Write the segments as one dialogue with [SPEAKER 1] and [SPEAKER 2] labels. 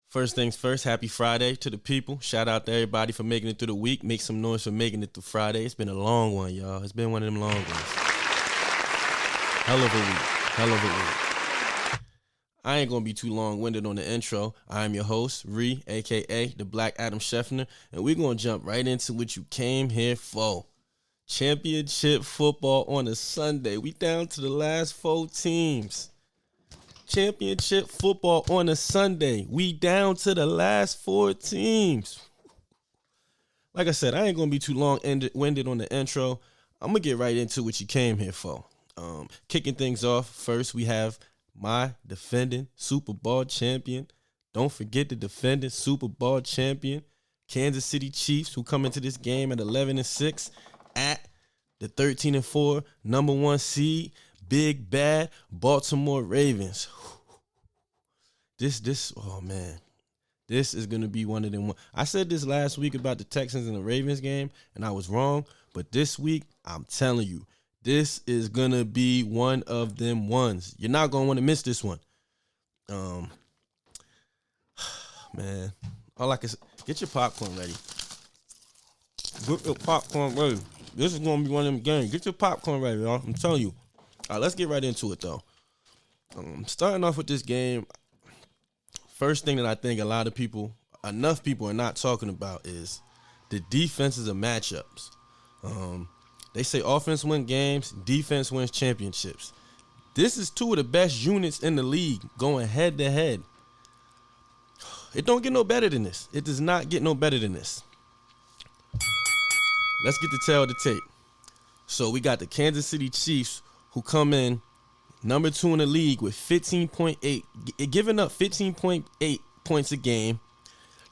[SPEAKER 1] First things first, happy Friday to the people. Shout out to everybody for making it through the week. Make some noise for making it through Friday. It's been a long one, y'all. It's been one of them long ones. Hell of a week. Hell of a week. I ain't going to be too long-winded on the intro. I am your host, Ree, a.k.a. the Black Adam Scheffner, and we're going to jump right into what you came here for. Championship football on a Sunday. We down to the last 4 teams. Championship football on a Sunday. We down to the last 4 teams. Like I said, I ain't going to be too long-winded on the intro. I'm going to get right into what you came here for. Kicking things off, first we have my defending Super Bowl champion. Don't forget the defending Super Bowl champion, Kansas City Chiefs, who come into this game at 11-6 at the 13-4 number 1 seed, big bad Baltimore Ravens. Oh man, this is gonna be one of them. I said this last week about the Texans and the Ravens game, and I was wrong. But this week, I'm telling you, this is gonna be one of them ones. You're not gonna want to miss this one. Man, all I can say, get your popcorn ready. Get your popcorn ready. This is gonna be one of them games. Get your popcorn ready, y'all. I'm telling you. All right, let's get right into it though. Starting off with this game, first thing that I think enough people are not talking about is the defenses of matchups. They say offense wins games, defense wins championships. This is 2 of the best units in the league going head to head. It don't get no better than this. It does not get no better than this. Let's get the tail of the tape. So we got the Kansas City Chiefs, who come in number 2 in the league with 15.8, giving up 15.8 points a game.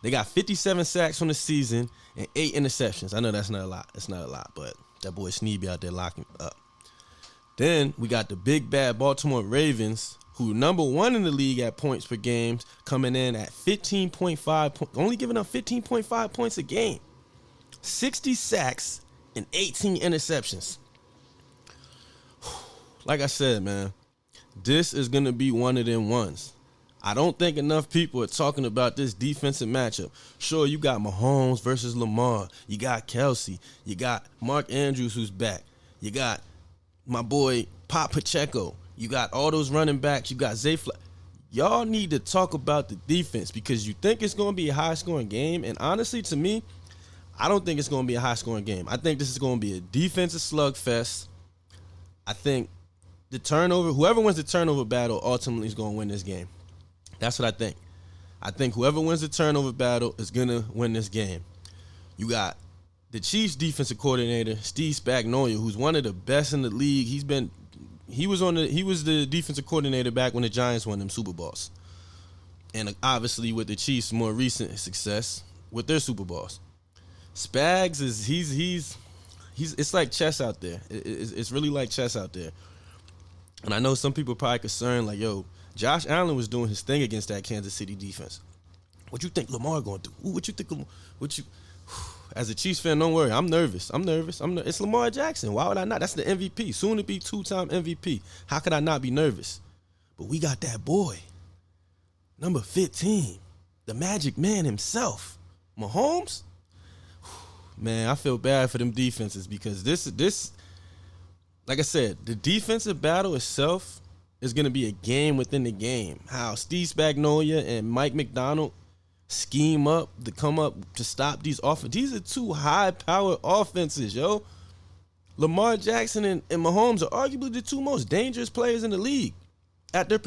[SPEAKER 1] They got 57 sacks on the season and 8 interceptions. I know that's not a lot. It's not a lot, but that boy Sneeby out there locking up. Then we got the big bad Baltimore Ravens, who number 1 in the league at points per game, coming in at 15.5, only giving up 15.5 points a game. 60 sacks and 18 interceptions. Like I said, man, this is going to be one of them ones. I don't think enough people are talking about this defensive matchup. Sure, you got Mahomes versus Lamar. You got Kelsey. You got Mark Andrews, who's back. You got my boy Pop Pacheco. You got all those running backs. You got Zay Fly. Y'all need to talk about the defense because you think it's going to be a high-scoring game. And honestly, to me, I don't think it's going to be a high-scoring game. I think this is going to be a defensive slugfest. I think whoever wins the turnover battle ultimately is going to win this game. That's what I think. I think whoever wins the turnover battle is going to win this game. You got the Chiefs defensive coordinator, Steve Spagnuolo, who's one of the best in the league. He was the defensive coordinator back when the Giants won them Super Bowls. And obviously with the Chiefs' more recent success with their Super Bowls. Spags he's it's like chess out there. It's really like chess out there. And I know some people are probably concerned, like, yo, Josh Allen was doing his thing against that Kansas City defense. What you think Lamar going to do? What you think? As a Chiefs fan, don't worry. I'm nervous. It's Lamar Jackson. Why would I not? That's the MVP. Soon to be 2-time MVP. How could I not be nervous? But we got that boy, number 15, the Magic Man himself, Mahomes. Man, I feel bad for them defenses because this, like I said, the defensive battle itself is going to be a game within the game. How Steve Spagnuolo and Mike McDonald scheme up to come up to stop these offenses. These are 2 high-powered offenses, yo. Lamar Jackson and Mahomes are arguably the 2 most dangerous players in the league at their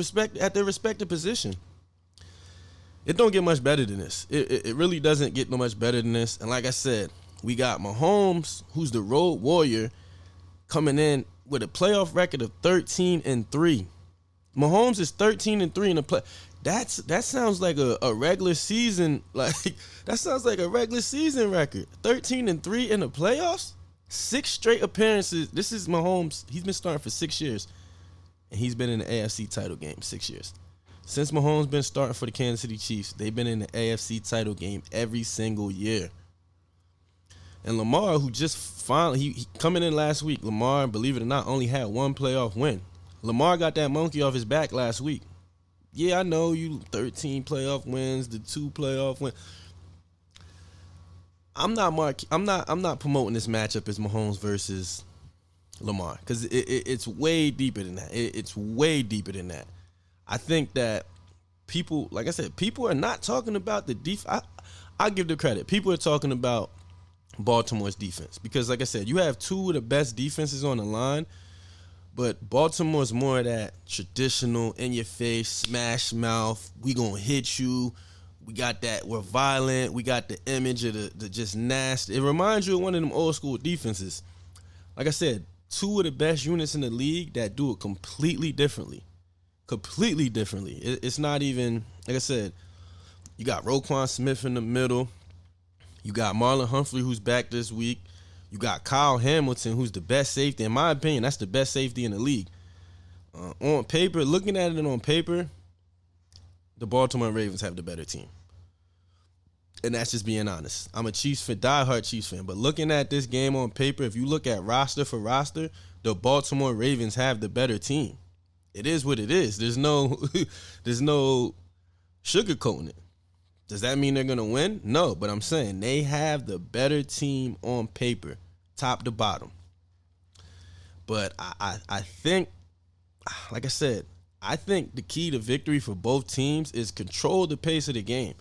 [SPEAKER 1] respective position. It don't get much better than this. It really doesn't get no much better than this. And like I said, we got Mahomes, who's the road warrior, coming in with a playoff record of 13-3. Mahomes is 13-3 in the play. That sounds like a regular season, that sounds like a regular season record. 13-3 in the playoffs? 6 straight appearances. This is Mahomes. He's been starting for 6 years. And he's been in the AFC title game 6 years. Since Mahomes been starting for the Kansas City Chiefs, they've been in the AFC title game every single year. And Lamar, who just finally, he coming in last week, Lamar, believe it or not, only had 1 playoff win. Lamar got that monkey off his back last week. Yeah, I know you 13 playoff wins, the 2 playoff wins. I'm not promoting this matchup as Mahomes versus Lamar because it's way deeper than that. It's way deeper than that. I think that people, like I said, people are not talking about the defense. I give the credit. People are talking about Baltimore's defense because, like I said, you have two of the best defenses on the line, but Baltimore's more of that traditional, in your face, smash mouth. We gonna hit you. We got that. We're violent. We got the image of the just nasty. It reminds you of one of them old school defenses. Like I said, two of the best units in the league that do it completely differently. Completely differently. It's not even, like I said, you got Roquan Smith in the middle. You got Marlon Humphrey, who's back this week. You got Kyle Hamilton, who's the best safety. In my opinion, that's the best safety in the league. On paper, looking at it on paper, the Baltimore Ravens have the better team. And that's just being honest. I'm a Chiefs fan, diehard Chiefs fan. But looking at this game on paper, if you look at roster for roster, the Baltimore Ravens have the better team. It is what it is. There's no sugarcoating it. Does that mean they're going to win? No, but I'm saying they have the better team on paper, top to bottom. But I think, like I said, I think the key to victory for both teams is control the pace of the game.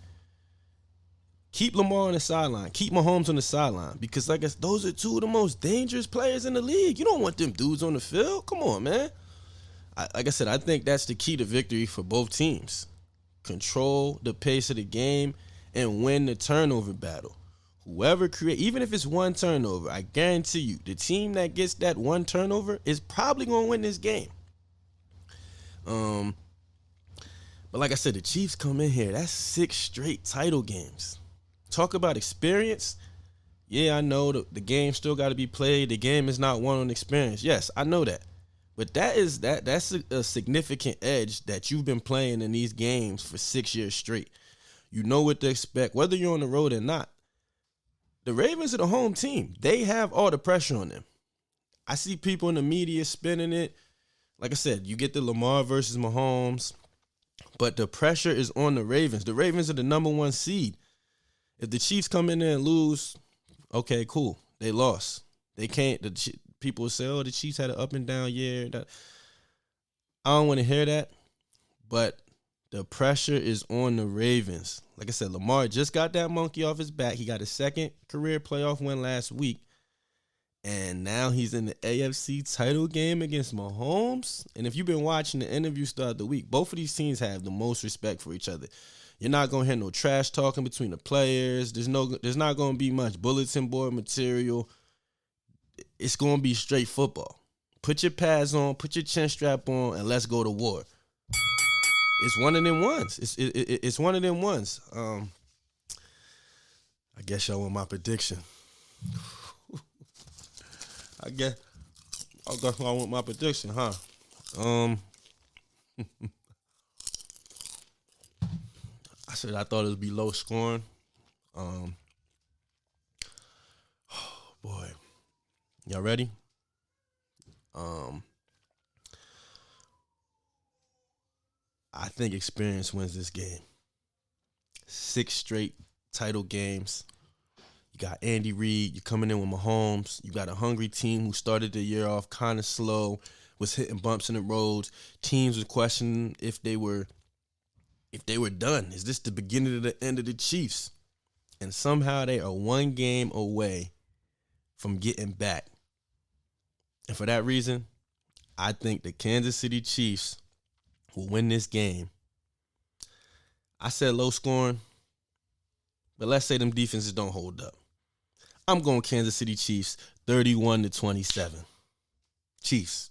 [SPEAKER 1] Keep Lamar on the sideline. Keep Mahomes on the sideline. Because, like I said, those are two of the most dangerous players in the league. You don't want them dudes on the field. Come on, man. Like I said, I think that's the key to victory for both teams. Control the pace of the game and win the turnover battle. Whoever even if it's one turnover, I guarantee you, the team that gets that one turnover is probably going to win this game. But like I said, the Chiefs come in here. That's 6 straight title games. Talk about experience. Yeah, I know the game still got to be played. The game is not won on experience. Yes, I know that. But that's a significant edge that you've been playing in these games for 6 years straight. You know what to expect, whether you're on the road or not. The Ravens are the home team. They have all the pressure on them. I see people in the media spinning it. Like I said, you get the Lamar versus Mahomes, but the pressure is on the Ravens. The Ravens are the number 1 seed. If the Chiefs come in there and lose, okay, cool. They lost. They can't. People say, oh, the Chiefs had an up and down year. I don't want to hear that, but the pressure is on the Ravens. Like I said, Lamar just got that monkey off his back. He got his second career playoff win last week, and now he's in the AFC title game against Mahomes. And if you've been watching the interviews throughout the week, both of these teams have the most respect for each other. You're not going to hear no trash talking between the players. There's not going to be much bulletin board material. It's going to be straight football. Put your pads on, put your chin strap on, and let's go to war. It's one of them ones. It's one of them ones. I guess y'all want my prediction. I guess I want my prediction, huh? I said I thought it would be low scoring. Oh boy. Y'all ready? I think experience wins this game. 6 straight title games. You got Andy Reid. You're coming in with Mahomes. You got a hungry team who started the year off kind of slow, was hitting bumps in the roads. Teams were questioning if they were done. Is this the beginning of the end of the Chiefs? And somehow they are 1 game away from getting back. And for that reason, I think the Kansas City Chiefs will win this game. I said low scoring, but let's say them defenses don't hold up. I'm going Kansas City Chiefs 31-27. Chiefs.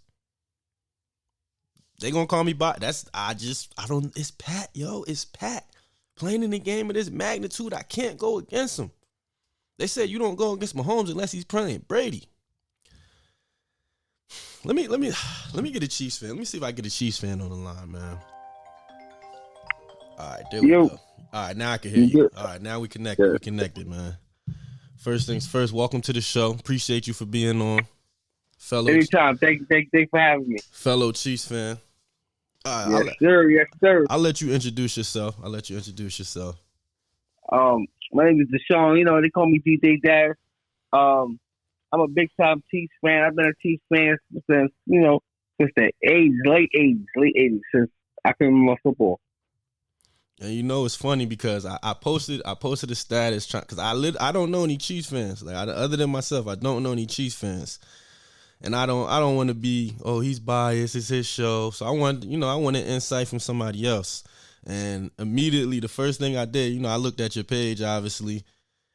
[SPEAKER 1] They gonna call me bot. It's Pat, yo. It's Pat. Playing in the game of this magnitude, I can't go against him. They said you don't go against Mahomes unless he's playing Brady. Let me get a Chiefs fan. Let me see if I get a Chiefs fan on the line, man. All right, there we go. All right, now I can hear you. All right, now we connected. Yeah. We connected, man. First things first, welcome to the show. Appreciate you for being on.
[SPEAKER 2] Anytime. Thanks for having me.
[SPEAKER 1] Fellow Chiefs fan. I'll
[SPEAKER 2] Yes, sir. Yes, sir.
[SPEAKER 1] let you introduce yourself.
[SPEAKER 2] My name is Deshaun. You know, they call me DJ Dash. Um, I'm a big time Chiefs fan. I've been a Chiefs fan since, since the late 80s, since I can remember football.
[SPEAKER 1] And you know it's funny because I posted a status because I don't know any Chiefs fans other than myself. I don't know any Chiefs fans, and I don't want to be, oh, he's biased, it's his show. So I want an insight from somebody else. And immediately the first thing I did, I looked at your page obviously,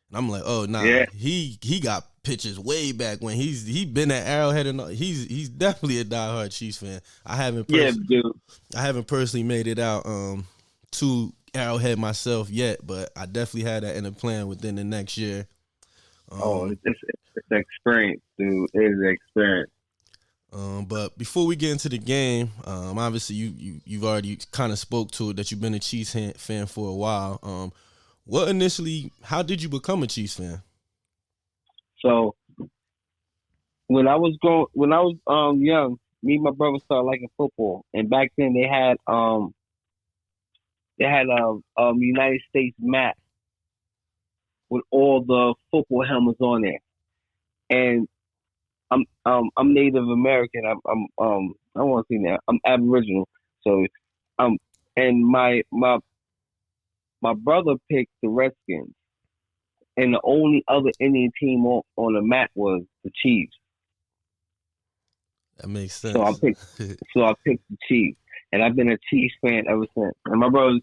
[SPEAKER 1] and I'm like, oh nah,
[SPEAKER 2] Yeah.
[SPEAKER 1] he got pictures way back when he been at Arrowhead and he's definitely a diehard Chiefs fan.
[SPEAKER 2] Yeah, dude.
[SPEAKER 1] I haven't personally made it out to Arrowhead myself yet, but I definitely had that in the plan within the next year.
[SPEAKER 2] Oh, it's an experience, dude. It is an experience.
[SPEAKER 1] But before we get into the game, obviously you've already kind of spoke to it that you've been a Chiefs fan for a while. How did you become a Chiefs fan?
[SPEAKER 2] So when I was young, me and my brother started liking football, and back then they had a United States map with all the football helmets on there, and I'm Native American. I don't want to say that I'm Aboriginal, so um and my brother picked the Redskins, and the only other Indian team on the map was the Chiefs.
[SPEAKER 1] That makes
[SPEAKER 2] So
[SPEAKER 1] sense.
[SPEAKER 2] I picked the Chiefs, and I've been a Chiefs fan ever since. And my brother,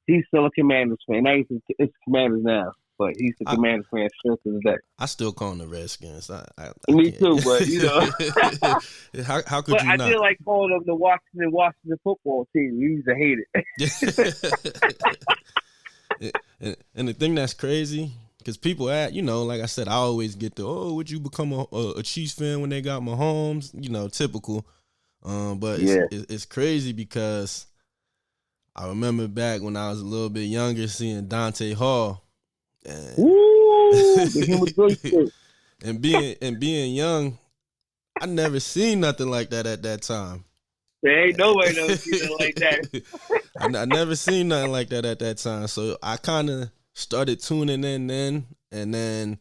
[SPEAKER 2] he's still a Commanders fan. Now it's Commanders now, but he's the
[SPEAKER 1] I,
[SPEAKER 2] Commanders fan still to this day.
[SPEAKER 1] I still call them the Redskins. I
[SPEAKER 2] Me
[SPEAKER 1] can't.
[SPEAKER 2] too, but
[SPEAKER 1] How could
[SPEAKER 2] but
[SPEAKER 1] you
[SPEAKER 2] I
[SPEAKER 1] not?
[SPEAKER 2] did like calling them the Washington football team. We used to hate it.
[SPEAKER 1] And the thing that's crazy, because people like I said, I always get would you become a Chiefs fan when they got Mahomes? Typical. But
[SPEAKER 2] Yeah.
[SPEAKER 1] it's crazy because I remember back when I was a little bit younger seeing Dante Hall, and
[SPEAKER 2] Woo! The human joystick.
[SPEAKER 1] being young, I never seen nothing like that at that time.
[SPEAKER 2] There ain't nobody never seen it like that.
[SPEAKER 1] I never seen nothing like that at that time. So I kind of started tuning in then, and then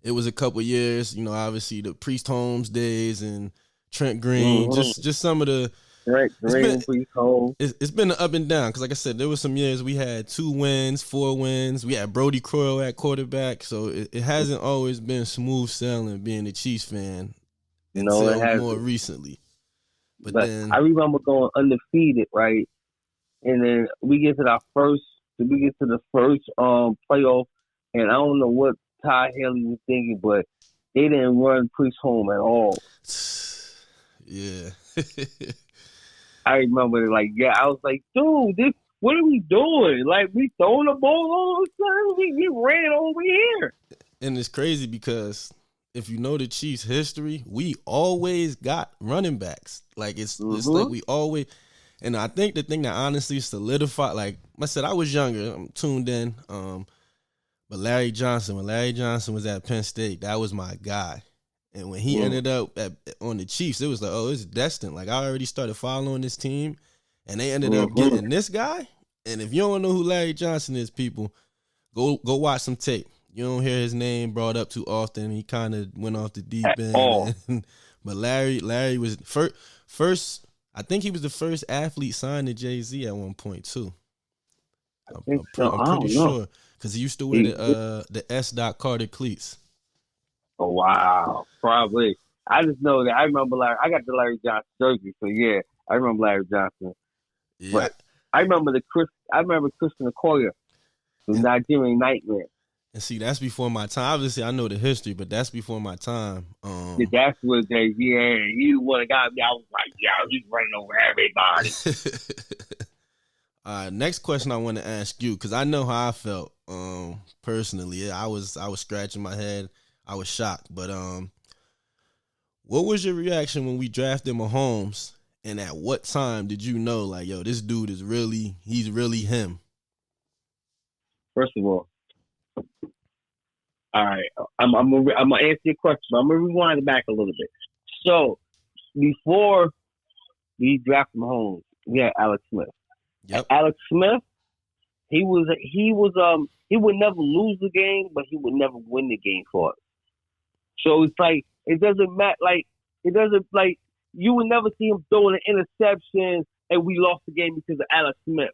[SPEAKER 1] it was a couple years. Obviously the Priest Holmes days and Trent Green,
[SPEAKER 2] Mm-hmm.
[SPEAKER 1] just some of the.
[SPEAKER 2] Right,
[SPEAKER 1] It's been
[SPEAKER 2] Green, home.
[SPEAKER 1] it's been an up and down because, like I said, there was some years we had 2 wins, 4 wins. We had Brody Croyle at quarterback, so it hasn't always been smooth sailing being a Chiefs fan
[SPEAKER 2] No, it
[SPEAKER 1] until more
[SPEAKER 2] hasn't.
[SPEAKER 1] recently. But
[SPEAKER 2] But
[SPEAKER 1] then,
[SPEAKER 2] I remember going undefeated, right? And then we get to the first playoff, and I don't know what Ty Haley was thinking, but they didn't run Priest home at all.
[SPEAKER 1] yeah.
[SPEAKER 2] I remember yeah, I was like, dude, what are we doing? Like, we throwing the ball all the time. We ran over here.
[SPEAKER 1] And it's crazy because if you know the Chiefs' history, we always got running backs. Like it's like
[SPEAKER 2] Mm-hmm.
[SPEAKER 1] we always. And I think the thing that honestly solidified, like I said, I was younger, I'm tuned in. But when Larry Johnson was at Penn State, that was my guy. And when he ended up on the Chiefs, it was like, oh, it's destined. Like I already started following this team, and they ended up
[SPEAKER 2] Mm-hmm.
[SPEAKER 1] getting this guy. And if you don't know who Larry Johnson is, people, go watch some tape. You don't hear his name brought up too often. He kind of went off the deep
[SPEAKER 2] At all.
[SPEAKER 1] end. But Larry was first. I think he was the first athlete signed to Jay-Z at one point too.
[SPEAKER 2] I think so.
[SPEAKER 1] I'm
[SPEAKER 2] I
[SPEAKER 1] pretty
[SPEAKER 2] don't know.
[SPEAKER 1] sure because he used to wear the S. Carter cleats.
[SPEAKER 2] Oh, wow. Probably. I just know that I remember I got the Larry Johnson jersey, so yeah, I remember Larry Johnson.
[SPEAKER 1] Yeah,
[SPEAKER 2] But I remember Christian Okoye, the
[SPEAKER 1] and,
[SPEAKER 2] Nigerian Nightmare.
[SPEAKER 1] and see that's before my time. Obviously, I know the history, but that's before my time.
[SPEAKER 2] Yeah, that's what he would have got me. I was like, yeah, he's running over everybody.
[SPEAKER 1] All right, next question I want to ask you because I know how I felt personally. I was scratching my head. I was shocked, but what was your reaction when we drafted Mahomes? And at what time did you know, like, yo, this dude he's really him?
[SPEAKER 2] First of all right, I'm gonna answer your question, but I'm gonna rewind it back a little bit. So before we drafted Mahomes. We had Alex Smith.
[SPEAKER 1] Yep.
[SPEAKER 2] Alex Smith, he would never lose the game, but he would never win the game for us. So it's like it doesn't matter. Like it doesn't like you would never see him throwing an interception and we lost the game because of Alex Smith.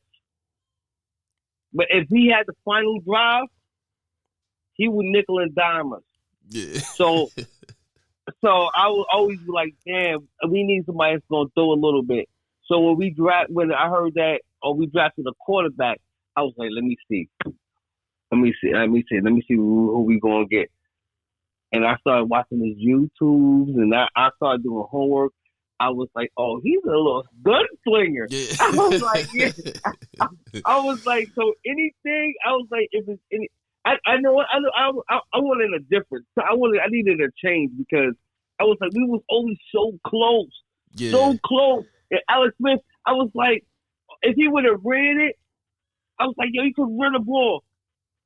[SPEAKER 2] But if he had the final drive, he would nickel and dime us.
[SPEAKER 1] Yeah.
[SPEAKER 2] So I would always be like, damn, we need somebody that's gonna throw a little bit. So when I heard that, we drafted a quarterback, I was like, let me see who we gonna get. And I started watching his YouTubes, and I started doing homework. I was like, oh, he's a little gunslinger.
[SPEAKER 1] Yeah.
[SPEAKER 2] I was like, yeah. I was like, so anything. I was like, if it's any. I wanted a difference. I needed a change because I was like, we was always so close, so close. And Alex Smith, I was like, if he would have ran it, I was like, yo, he could run the ball,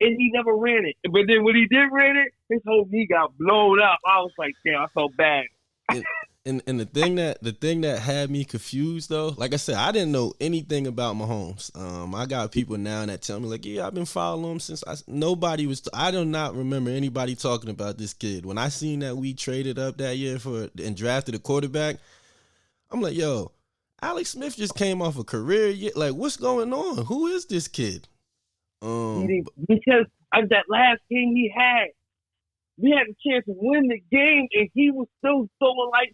[SPEAKER 2] and he never ran it. But then when he did ran it, his whole knee got blown up. I was like, damn, I felt bad.
[SPEAKER 1] And the thing that had me confused though, like I said, I didn't know anything about Mahomes. I got people now that tell me like, yeah, I've been following him since I do not remember anybody talking about this kid. When I seen that we traded up that year and drafted a quarterback, I'm like, yo, Alex Smith just came off a career year. Like, what's going on? Who is this kid?
[SPEAKER 2] Because of that last game he had, we had a chance to win the game, and he was still throwing like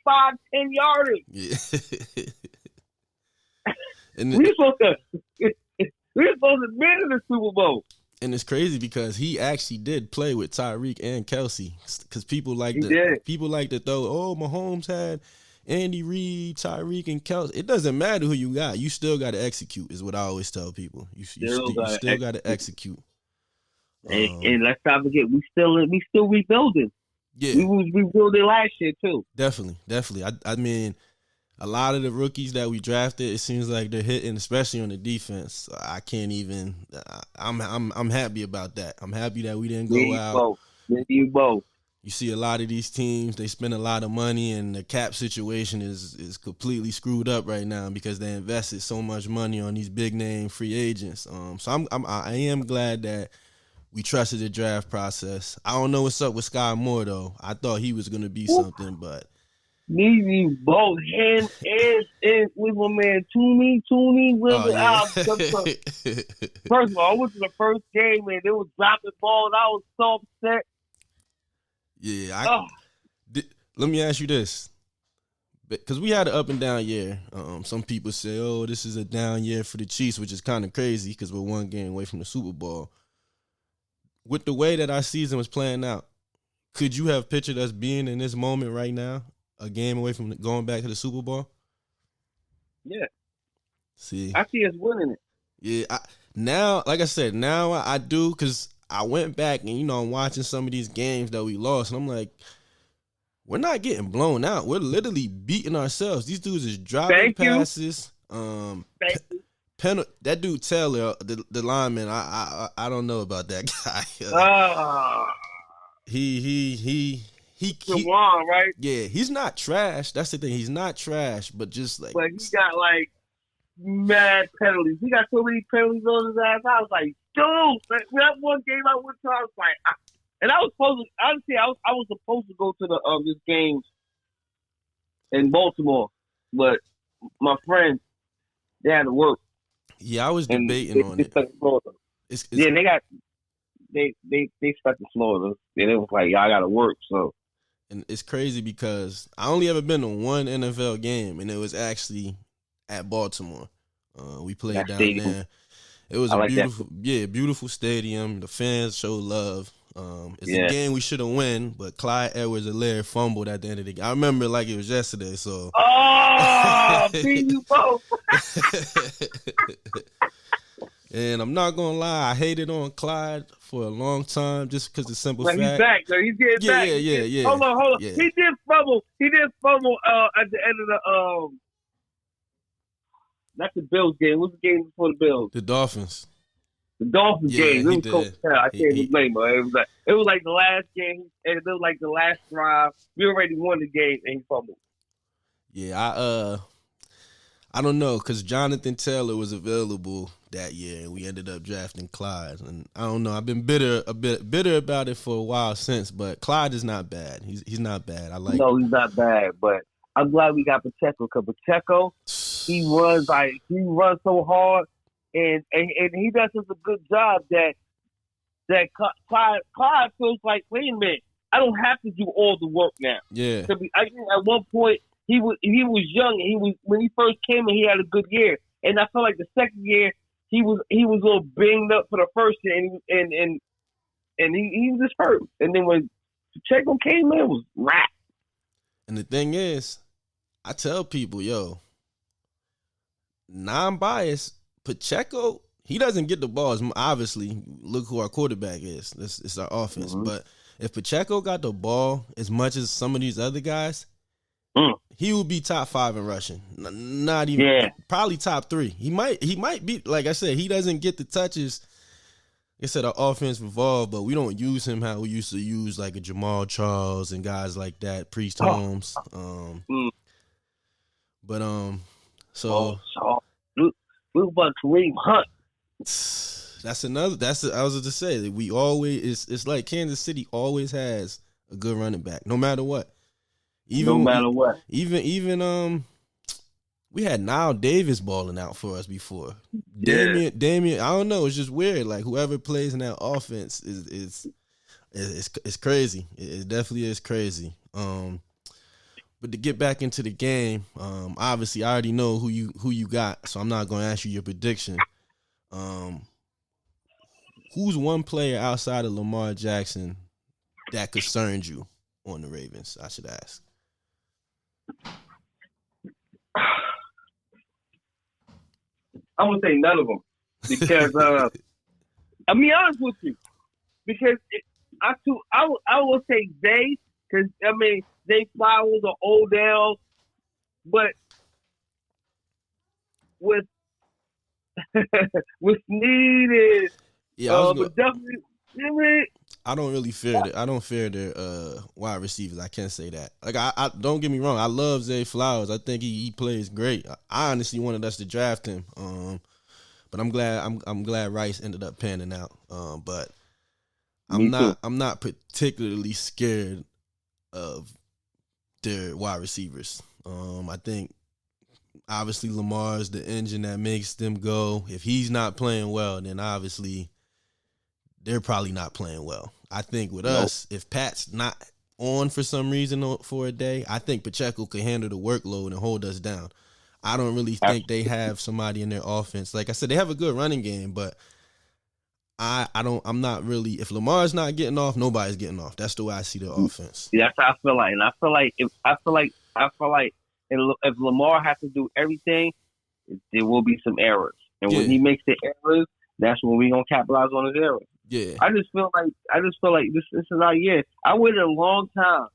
[SPEAKER 2] 5-10 yarders.
[SPEAKER 1] Yeah.
[SPEAKER 2] We were supposed to win in the Super Bowl.
[SPEAKER 1] And it's crazy because he actually did play with Tyreek and Kelsey. Because people like to throw, oh, Mahomes had Andy Reid, Tyreek, and Kelsey. It doesn't matter who you got. You still got to execute, is what I always tell people. You still got to execute.
[SPEAKER 2] And let's not forget, we still rebuilding.
[SPEAKER 1] Yeah,
[SPEAKER 2] we was rebuilding last year too.
[SPEAKER 1] Definitely. I mean, a lot of the rookies that we drafted, it seems like they're hitting, especially on the defense. I can't even. I'm happy about that. I'm happy that we didn't go out.
[SPEAKER 2] You both.
[SPEAKER 1] You see a lot of these teams, they spend a lot of money, and the cap situation is completely screwed up right now because they invested so much money on these big name free agents. So I am glad that we trusted the draft process. I don't know what's up with Sky Moore though. I thought he was gonna be something, but
[SPEAKER 2] me both and with my man Tooney. First of all, I went to the first game and they was dropping balls. I was so upset.
[SPEAKER 1] Yeah, let me ask you this, because we had an up and down year. Some people say, "Oh, this is a down year for the Chiefs," which is kind of crazy because we're one game away from the Super Bowl. With the way that our season was playing out, could you have pictured us being in this moment right now, a game away from going back to the Super Bowl?
[SPEAKER 2] Yeah.
[SPEAKER 1] See,
[SPEAKER 2] I see us winning it.
[SPEAKER 1] Yeah. Now I do, because I went back and, I'm watching some of these games that we lost, and I'm like, we're not getting blown out. We're literally beating ourselves. These dudes is dropping passes.
[SPEAKER 2] Thank you.
[SPEAKER 1] That dude Taylor, the lineman, I don't know about that guy. He
[SPEAKER 2] Juwan, right?
[SPEAKER 1] Yeah, he's not trash. That's the thing. He's not trash, but just like,
[SPEAKER 2] but he got like mad penalties. He got so many penalties on his ass. I was like, dude, that one game I went to, I was like, and I was supposed to, honestly, I was supposed to go to the this game in Baltimore, but my friends, they had to work.
[SPEAKER 1] Yeah, I was debating on it.
[SPEAKER 2] They stuck in Florida, and it was like, y'all got to work. So,
[SPEAKER 1] and it's crazy because I only ever been to one NFL game, and it was actually at Baltimore. We played down there. It was beautiful stadium. The fans showed love. It's a game we should have won, but Clyde Edwards-Helaire fumbled at the end of the game. I remember it like it was yesterday. So,
[SPEAKER 2] beat you both.
[SPEAKER 1] And I'm not gonna lie, I hated on Clyde for a long time just because the simple fact.
[SPEAKER 2] He's back, so he's getting back.
[SPEAKER 1] Yeah.
[SPEAKER 2] Hold on.
[SPEAKER 1] Yeah.
[SPEAKER 2] He did fumble. At the end of the That's the Bills game. What's the game before the Bills?
[SPEAKER 1] The Dolphins.
[SPEAKER 2] The Dolphins game. It was Coach Tell. I can't even blame her. It was like the last game, and it was like the last drive. We already won the game, and he fumbled.
[SPEAKER 1] Yeah, I don't know, because Jonathan Taylor was available that year, and we ended up drafting Clyde. And I don't know. I've been a bit bitter about it for a while since, but Clyde is not bad. He's not bad. I like.
[SPEAKER 2] No, he's not bad, but I'm glad we got Pacheco because Pacheco, he runs so hard, and he does such a good job that Clyde feels like, wait a minute, I don't have to do all the work now.
[SPEAKER 1] Yeah.
[SPEAKER 2] I think at one point he was young, and when he first came in, he had a good year, and I felt like the second year he was a little banged up for the first year, and he was just hurt, and then when Pacheco came in, it was rap.
[SPEAKER 1] And the thing is, I tell people, yo, non-biased, Pacheco, he doesn't get the balls. Obviously, look who our quarterback is. It's our offense.
[SPEAKER 2] Mm-hmm.
[SPEAKER 1] But if Pacheco got the ball as much as some of these other guys, he would be top 5 in rushing. Not even, probably top 3. He might be, like I said, he doesn't get the touches. Like I said, our offense evolved, but we don't use him how we used to use like a Jamal Charles and guys like that, Priest Holmes. But
[SPEAKER 2] we about Kareem Hunt.
[SPEAKER 1] I was to say that we always it's like Kansas City always has a good running back, no matter what. Even we had Nile Davis balling out for us before. Yeah. Damian, I don't know, it's just weird. Like whoever plays in that offense is crazy. It definitely is crazy. But to get back into the game, obviously I already know who you got, so I'm not going to ask you your prediction. Who's one player outside of Lamar Jackson that concerns you on the Ravens? I should ask.
[SPEAKER 2] I'm gonna say none of them because I'll be honest with you, because I will say they, because Zay Flowers or Odell, but with Snead and but definitely.
[SPEAKER 1] I don't really fear that. I don't fear their wide receivers. I can't say that. Like I don't get me wrong. I love Zay Flowers. I think he plays great. I honestly wanted us to draft him. But I'm glad Rice ended up panning out. But I'm not particularly scared of their wide receivers. I think obviously Lamar is the engine that makes them go. If he's not playing well, then obviously they're probably not playing well. I think with us, if Pat's not on for some reason for a day, I think Pacheco could handle the workload and hold us down. I don't really think they have somebody in their offense. Like I said, they have a good running game, but I'm not really. If Lamar's not getting off, nobody's getting off. That's the way I see the offense.
[SPEAKER 2] Yeah, that's how I feel like, and I feel like if Lamar has to do everything, there will be some errors, and when he makes the errors, that's when we gonna capitalize on his errors.
[SPEAKER 1] Yeah,
[SPEAKER 2] I just feel like this is our year. I waited a long time.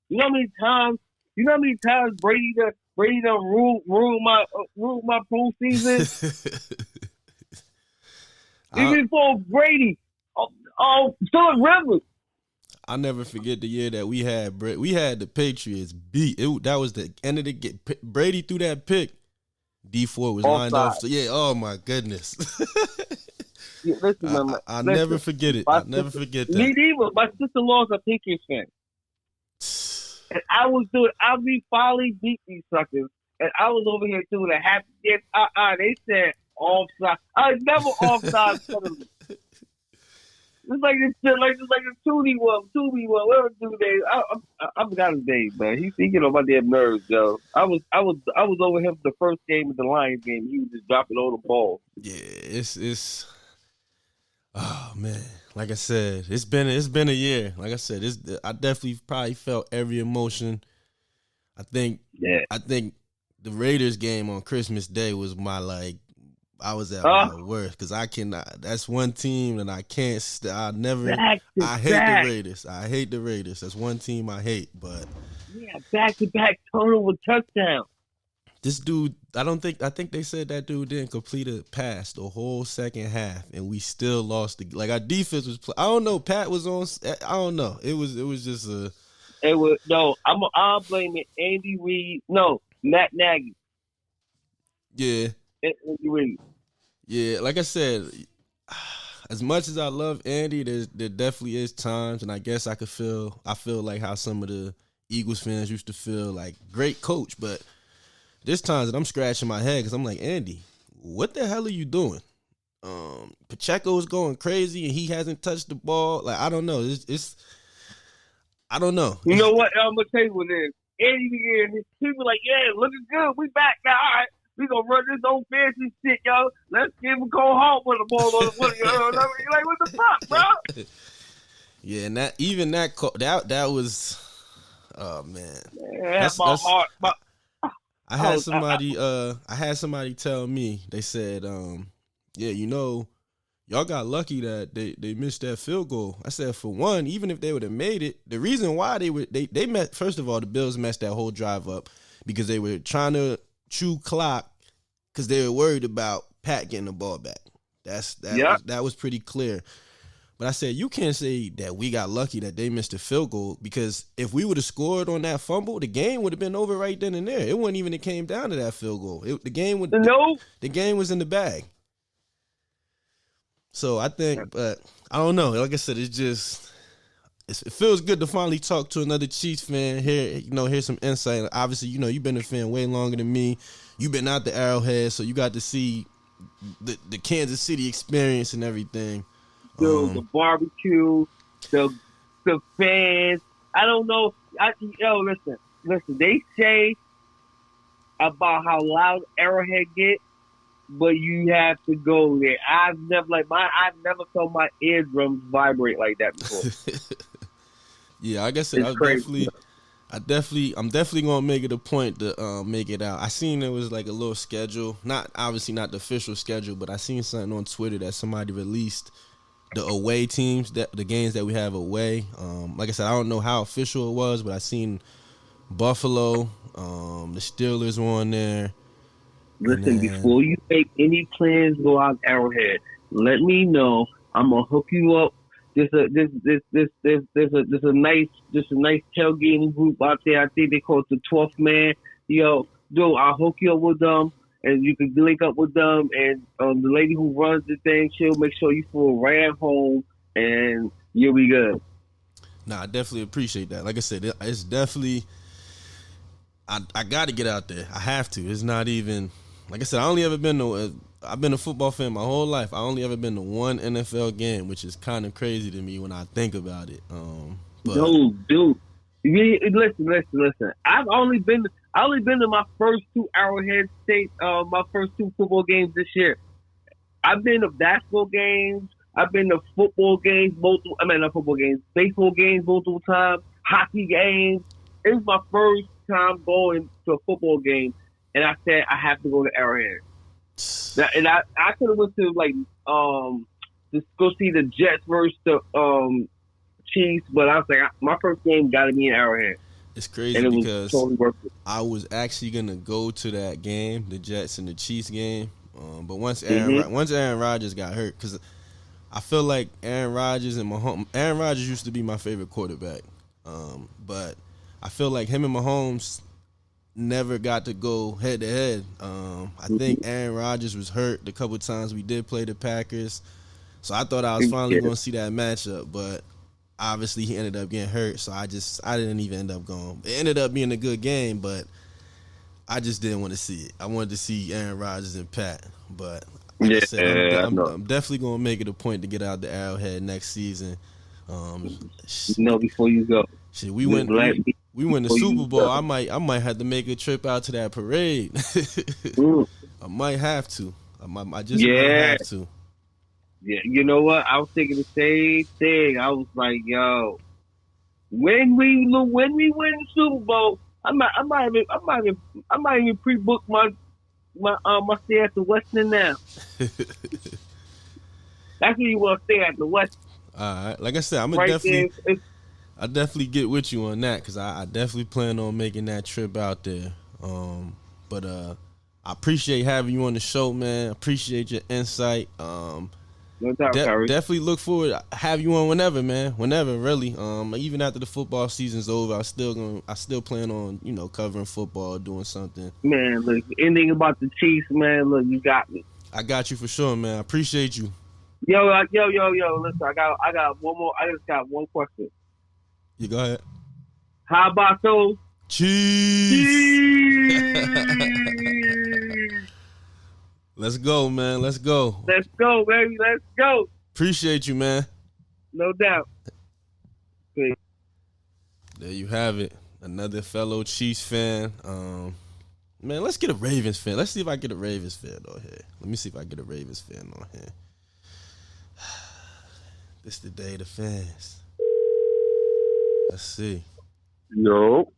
[SPEAKER 2] You know how many times Brady done ruled my postseason? Even before Brady, Philip Rivers.
[SPEAKER 1] I'll never forget the year that we had the Patriots beat. That was the end of the game. Brady threw that pick. D4 was lined up. So yeah, oh my goodness.
[SPEAKER 2] Yeah, listen, man,
[SPEAKER 1] I'll never forget it. I'll never forget that.
[SPEAKER 2] Me neither. My sister-in-law's a Patriots fan. And we finally beat these suckers. And I was over here doing a happy dance. They said offside. I was never offside. It's like a 2D one, whatever dude name. I forgot his name, man. He get on my damn nerves, yo. I was over him the first game of the Lions game. He was just dropping all the balls.
[SPEAKER 1] Yeah, it's. Oh man, like I said, it's been a year. Like I said, I definitely probably felt every emotion. I think the Raiders game on Christmas Day was I was at my worst because I cannot. That's one team that I can't. I hate the Raiders. That's one team I hate. But
[SPEAKER 2] yeah, back-to-back turnover touchdown.
[SPEAKER 1] This dude, I think they said that dude didn't complete a pass the whole second half, and we still lost. Our defense was. I don't know. Pat was on. I don't know. It was just a.
[SPEAKER 2] It was no. I'm blaming Andy Reid. No, Matt Nagy.
[SPEAKER 1] Yeah,
[SPEAKER 2] Andy Reid.
[SPEAKER 1] yeah. Like I said, as much as I love Andy, there definitely is times, and I guess I feel like how some of the Eagles fans used to feel like great coach, but there's times that I'm scratching my head because I'm like, Andy, what the hell are you doing? Pacheco's going crazy and he hasn't touched the ball. Like, I don't know. It's I don't know.
[SPEAKER 2] You know what? I'm gonna tell you what it is. Andy began his people like, yeah, looking good. We back now. All right, we gonna run this old fancy shit, yo. Let's give him go home with the ball on the foot. Like, what the fuck, bro?
[SPEAKER 1] Yeah, and that was, oh man,
[SPEAKER 2] That's my heart.
[SPEAKER 1] I had somebody tell me, they said, yeah, y'all got lucky that they missed that field goal. I said, for one, even if they would have made it, the reason why they met, first of all, the Bills messed that whole drive up because they were trying to chew clock because they were worried about Pat getting the ball back. That was pretty clear. But I said, you can't say that we got lucky that they missed a field goal, because if we would have scored on that fumble, the game would have been over right then and there. It wouldn't even have came down to that field goal. The game was in the bag. So I think, but I don't know. Like I said, it feels good to finally talk to another Chiefs fan. Hear some insight. Obviously, you've been a fan way longer than me. You've been out the Arrowhead, so you got to see the Kansas City experience and everything.
[SPEAKER 2] The barbecue, the fans. I don't know. Listen. They say about how loud Arrowhead get, but you have to go there. I've never felt my eardrums vibrate like that before.
[SPEAKER 1] Yeah, like I said, I'm definitely gonna make it a point to make it out. I seen there was like a little schedule, not the official schedule, but I seen something on Twitter that somebody released the away teams, the games that we have away. Like I said, I don't know how official it was, but I seen Buffalo, the Steelers were on there.
[SPEAKER 2] Listen, before you make any plans, go out Arrowhead. Let me know. I'm gonna hook you up. There's a nice tailgating group out there. I think they call it the 12th Man. Yo, dude, I'll hook you up with them, and you can link up with them. And the lady who runs the thing, she'll make sure you feel right at home, and you'll be good.
[SPEAKER 1] Nah, I definitely appreciate that. Like I said, it's definitely, I got to get out there. I have to. It's not even, like I said, I've been a football fan my whole life. I only ever been to one NFL game, which is kind of crazy to me when I think about it.
[SPEAKER 2] No, dude. Listen. I've only been to my first two Arrowhead State, my first two football games this year. I've been to basketball games. I've been to football games, baseball games multiple times, hockey games. It was my first time going to a football game, and I said I have to go to Arrowhead. And I could have went to to go see the Jets versus the Chiefs, but I was like, my first game got to be in Arrowhead.
[SPEAKER 1] It's crazy because totally worth it. I was actually gonna go to that game, the Jets and the Chiefs game, but once Aaron Rodgers got hurt, because I feel like Aaron Rodgers used to be my favorite quarterback, but I feel like him and Mahomes never got to go head to head. I think Aaron Rodgers was hurt the couple times we did play the Packers, so I thought I was finally going to see that matchup, but obviously he ended up getting hurt, so I didn't even end up going. It ended up being a good game, but I just didn't want to see it. I wanted to see Aaron Rodgers and Pat, but like I said, I'm definitely going to make it a point to get out the Arrowhead next season.
[SPEAKER 2] Before you go.
[SPEAKER 1] Shit, we win the Super Bowl. I might have to make a trip out to that parade. I might have to. I just might have to.
[SPEAKER 2] Yeah, you know what? I was thinking the same thing. I was like, yo, when we win the Super Bowl, I might even pre-book my stay at the Westin now. That's where you want to stay at the Westin.
[SPEAKER 1] All right, like I said, I definitely get with you on that, because I definitely plan on making that trip out there. I appreciate having you on the show, man. Appreciate your insight.
[SPEAKER 2] No doubt, Kyrie.
[SPEAKER 1] Definitely look forward to have you on whenever, man. Whenever, really. Even after the football season's over, I still plan on, covering football, doing something.
[SPEAKER 2] Man, look, anything about the Chiefs, man, look, you got me.
[SPEAKER 1] I got you for sure, man. I appreciate you.
[SPEAKER 2] Yo. Listen, I got one more. I just got one question.
[SPEAKER 1] You go ahead.
[SPEAKER 2] How about those
[SPEAKER 1] Chiefs? Let's go, man. Let's go.
[SPEAKER 2] Let's go, baby. Let's go.
[SPEAKER 1] Appreciate you, man.
[SPEAKER 2] No doubt. Peace.
[SPEAKER 1] There you have it. Another fellow Chiefs fan. Man, let's get a Ravens fan. Let's see if I get a Ravens fan on here. Let me see if I get a Ravens fan on here. This the day of the fans. Let's see.
[SPEAKER 3] Yo.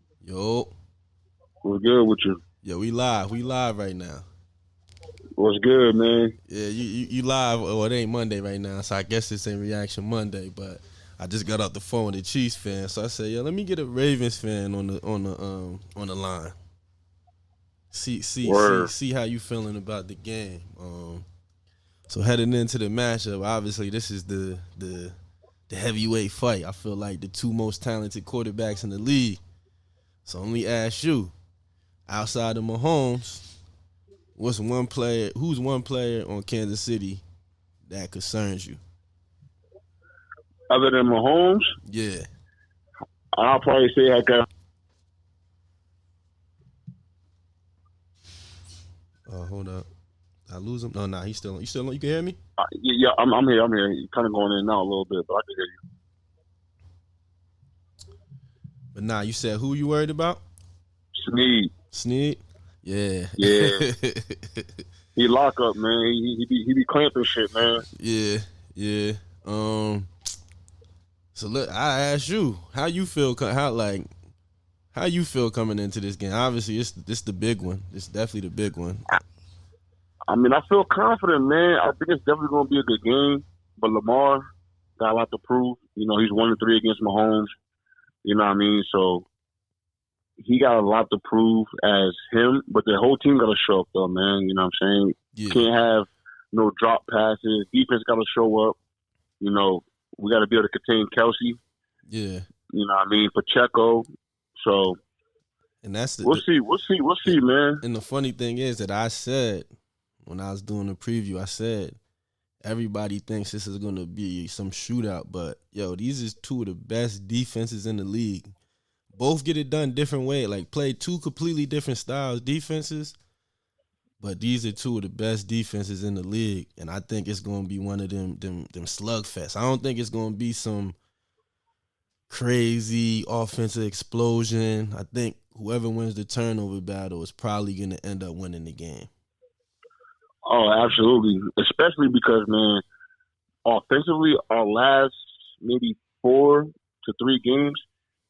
[SPEAKER 1] What's
[SPEAKER 3] good with you?
[SPEAKER 1] Yo, we live. We live right now.
[SPEAKER 3] What's good, man?
[SPEAKER 1] Yeah, you live. Well, it ain't Monday right now, so I guess this ain't Reaction Monday. But I just got off the phone with a Chiefs fan, so I said, yo, let me get a Ravens fan on the line. See how you feeling about the game. So heading into the matchup, obviously this is the heavyweight fight. I feel like the two most talented quarterbacks in the league. So let me ask you, outside of Mahomes, who's one player on Kansas City that concerns you?
[SPEAKER 3] Other than Mahomes?
[SPEAKER 1] Yeah.
[SPEAKER 3] I'll probably say I got.
[SPEAKER 1] Oh, hold up. I lose him? No, he's still on. You still on? You can hear me?
[SPEAKER 3] Yeah, I'm here. You're kind of going in and out a little bit, but I can hear you.
[SPEAKER 1] But you said who you worried about?
[SPEAKER 3] Snead?
[SPEAKER 1] Yeah.
[SPEAKER 3] Yeah. He lock up, man. He be clamping shit, man.
[SPEAKER 1] Yeah. So look, I asked you, how you feel coming into this game? Obviously, it's the big one. It's definitely the big one.
[SPEAKER 3] I mean, I feel confident, man. I think it's definitely going to be a good game. But Lamar got a lot to prove. He's 1-3 against Mahomes. You know what I mean? So he got a lot to prove as him. But the whole team got to show up, though, man. You know what I'm saying?
[SPEAKER 1] Yeah.
[SPEAKER 3] Can't have no drop passes. Defense got to show up. We got to be able to contain Kelsey.
[SPEAKER 1] Yeah.
[SPEAKER 3] You know what I mean? Pacheco. So
[SPEAKER 1] and that's
[SPEAKER 3] we'll see, man.
[SPEAKER 1] And the funny thing is that I said, when I was doing the preview, I said, everybody thinks this is going to be some shootout, but, yo, these is two of the best defenses in the league. Both get it done different way, like play two completely different styles defenses, but these are two of the best defenses in the league, and I think it's going to be one of them slugfests. I don't think it's going to be some crazy offensive explosion. I think whoever wins the turnover battle is probably going to end up winning the game.
[SPEAKER 3] Oh, absolutely. Especially because, man, offensively, our last maybe 4 to 3 games,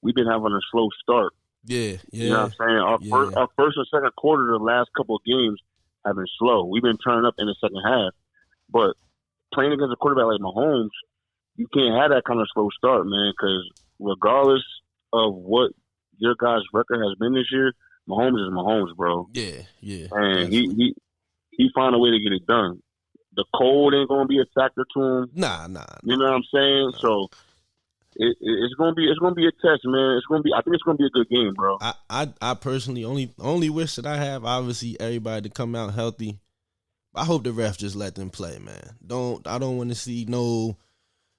[SPEAKER 3] we've been having a slow start.
[SPEAKER 1] Yeah.
[SPEAKER 3] You know what I'm saying? Our first and second quarter of the last couple of games have been slow. We've been turning up in the second half. But playing against a quarterback like Mahomes, you can't have that kind of slow start, man, because regardless of what your guys' record has been this year, Mahomes is Mahomes, bro.
[SPEAKER 1] Yeah.
[SPEAKER 3] And he found a way to get it done. The cold ain't gonna be a factor to him.
[SPEAKER 1] Nah.
[SPEAKER 3] You know what I'm saying? Nah. So it's gonna be a test, man. I think it's gonna be a good game, bro.
[SPEAKER 1] I personally only wish that I have, obviously, everybody to come out healthy. I hope the refs just let them play, man. I don't want to see no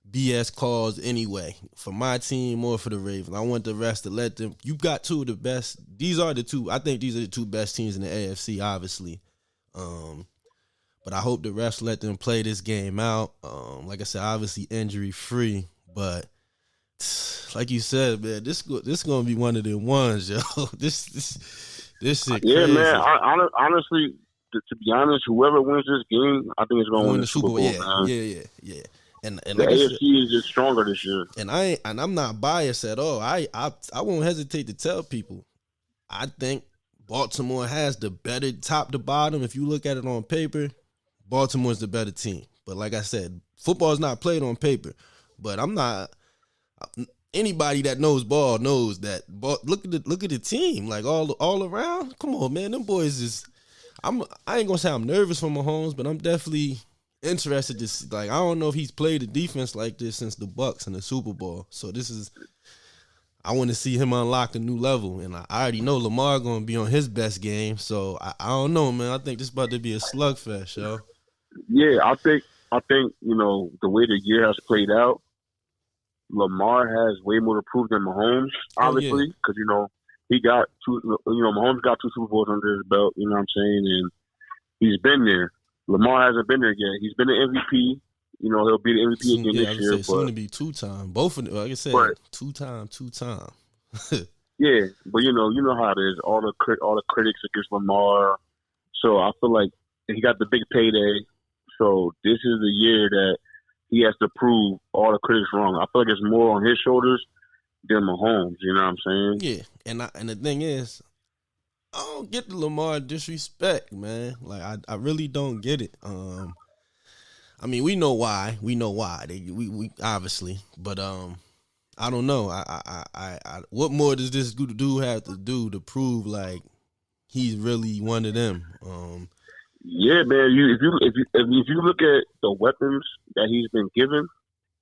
[SPEAKER 1] BS calls anyway for my team or for the Ravens. I want the refs to let them. You got two of the best. I think these are the two best teams in the AFC, obviously. But I hope the refs let them play this game out. Like I said, obviously injury free, but like you said, man, this gonna be one of them ones, yo. This shit crazy.
[SPEAKER 3] Yeah, man. Honestly, to be honest, whoever wins this game, I think it's gonna win the Super Bowl.
[SPEAKER 1] Yeah. And
[SPEAKER 3] the
[SPEAKER 1] like
[SPEAKER 3] AFC is just stronger this year.
[SPEAKER 1] And I'm not biased at all. I won't hesitate to tell people, I think Baltimore has the better top to bottom. If you look at it on paper, Baltimore's the better team. But like I said, football is not played on paper. But I'm not. Anybody that knows ball knows that. Look at the team, like all around. Come on, man, them boys is. I ain't gonna say I'm nervous for Mahomes, but I'm definitely interested to see, like, I don't know if he's played a defense like this since the Bucks in the Super Bowl. So I want to see him unlock a new level, and I already know Lamar gonna be on his best game. So I don't know, man. I think this is about to be a slugfest, yo.
[SPEAKER 3] Yeah, I think the way the year has played out, Lamar has way more to prove than Mahomes, obviously, because he got Mahomes got 2 Super Bowls under his belt. You know what I'm saying, and he's been there. Lamar hasn't been there yet. He's been an MVP. He'll be the MVP again this year.
[SPEAKER 1] Soon to be 2-time. Both of them, like I said, 2-time.
[SPEAKER 3] Yeah, but you know how it is. All the critics against Lamar. So I feel like he got the big payday. So this is the year that he has to prove all the critics wrong. I feel like it's more on his shoulders than Mahomes. You know what I'm saying?
[SPEAKER 1] Yeah, and the thing is, I don't get the Lamar disrespect, man. Like I really don't get it. I mean, we know why. We we obviously, but I don't know. I what more does this dude have to do to prove like he's really one of them?
[SPEAKER 3] Yeah, man. If you look at the weapons that he's been given,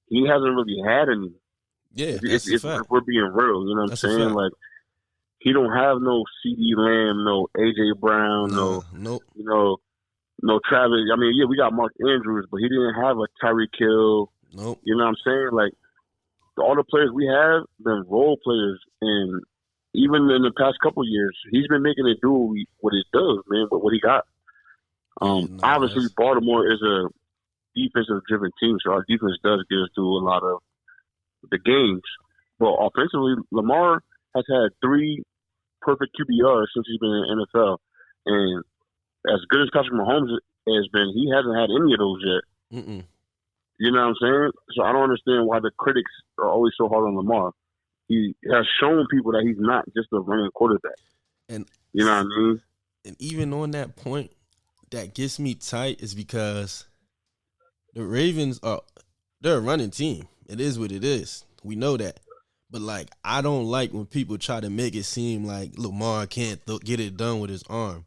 [SPEAKER 3] he hasn't really had any.
[SPEAKER 1] Yeah,
[SPEAKER 3] if we're being real, you know what I'm saying? Like he don't have no CeeDee Lamb, no AJ Brown,
[SPEAKER 1] nope.
[SPEAKER 3] No Travis. I mean, yeah, we got Mark Andrews, but he didn't have a Tyreek Hill.
[SPEAKER 1] Nope.
[SPEAKER 3] You know what I'm saying? Like all the players we have been role players, and even in the past couple of years, he's been making it do what it does, man. But what he got. Obviously, Baltimore is a defensive-driven team, so our defense does get us through a lot of the games. But offensively, Lamar has had 3 perfect QBRs since he's been in the NFL. And as good as Patrick Mahomes has been, he hasn't had any of those yet.
[SPEAKER 1] Mm-mm.
[SPEAKER 3] You know what I'm saying? So I don't understand why the critics are always so hard on Lamar. He has shown people that he's not just a running quarterback.
[SPEAKER 1] And
[SPEAKER 3] you know what I mean?
[SPEAKER 1] And even on that point, that gets me tight is because the Ravens they're a running team. It is what it is. We know that. But, like, I don't like when people try to make it seem like Lamar can't get it done with his arm.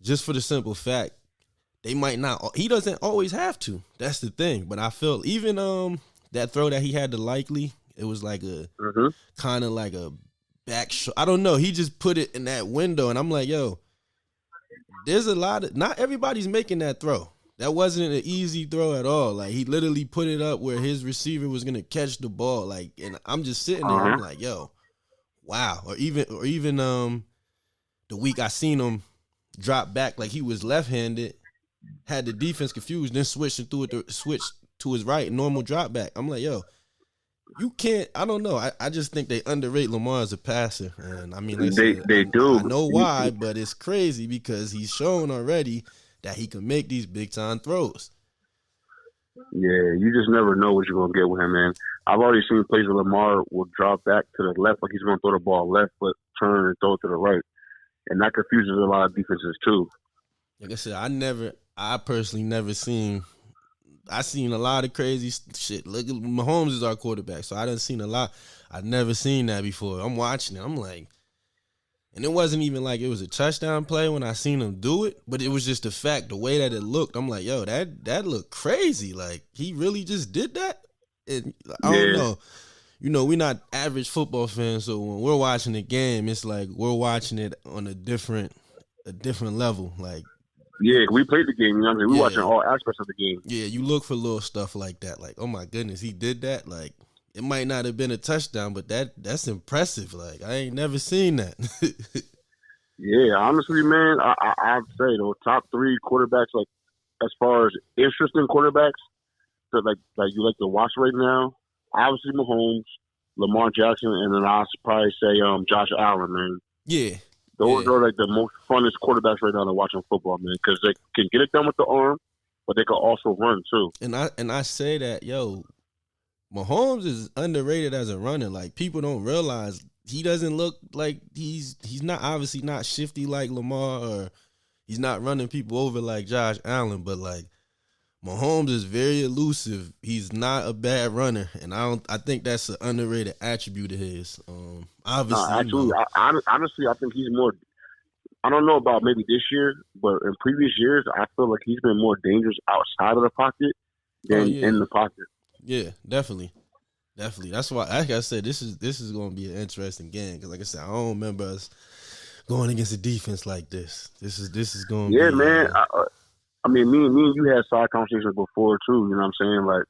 [SPEAKER 1] Just for the simple fact, they might not. He doesn't always have to. That's the thing. But I feel even that throw that he had to Likely, it was like a kind of like a back shot. I don't know. He just put it in that window, and I'm like, yo, there's a lot of, not everybody's making that throw. That wasn't an easy throw at all. Like, he literally put it up where his receiver was gonna catch the ball. Like, and I'm just sitting there. I'm like, yo, wow. Or even the week I seen him drop back like he was left-handed, had the defense confused, then switched to his right, normal drop back. I'm like, yo, you can't. I don't know. I just think they underrate Lamar as a passer, and I mean,
[SPEAKER 3] they do.
[SPEAKER 1] I know why, but it's crazy because he's shown already that he can make these big time throws.
[SPEAKER 3] Yeah, you just never know what you're gonna get with him, man. I've already seen plays where Lamar will drop back to the left, like he's gonna throw the ball left, but turn and throw it to the right, and that confuses a lot of defenses too.
[SPEAKER 1] Like I said, I personally never seen. I seen a lot of crazy shit. Look, Mahomes is our quarterback, so I done seen a lot. I've never seen that before. I'm watching it. I'm like, and it wasn't even like it was a touchdown play when I seen him do it, but it was just the fact, the way that it looked. I'm like, yo, that looked crazy. Like, he really just did that? And I don't know. You know, we're not average football fans, so when we're watching the game, it's like we're watching it on a different level. Like,
[SPEAKER 3] yeah, we played the game. You know what I mean? We're watching all aspects of the game.
[SPEAKER 1] Yeah, you look for little stuff like that. Like, oh my goodness, he did that. Like, it might not have been a touchdown, but that's impressive. Like, I ain't never seen that.
[SPEAKER 3] Yeah, honestly, man, I'd say the top 3 quarterbacks, like as far as interesting quarterbacks that like you like to watch right now, obviously Mahomes, Lamar Jackson, and then I'll probably say Josh Allen, man.
[SPEAKER 1] Yeah.
[SPEAKER 3] Those are like the most funnest quarterbacks right now to watch on football, man, because they can get it done with the arm, but they can also run too.
[SPEAKER 1] And I say that, yo, Mahomes is underrated as a runner. Like, people don't realize he doesn't look like he's not obviously not shifty like Lamar, or he's not running people over like Josh Allen, but like Mahomes is very elusive. He's not a bad runner, and I think that's an underrated attribute of his. Obviously,
[SPEAKER 3] honestly, I think he's more I don't know about maybe this year, but in previous years, I feel like he's been more dangerous outside of the pocket than in the pocket.
[SPEAKER 1] Yeah, definitely. That's why, like I said, this is going to be an interesting game because, like I said, I don't remember us going against a defense like this. This is going to be.
[SPEAKER 3] Yeah, man. I mean, me and you had side conversations before too. You know what I'm saying? Like,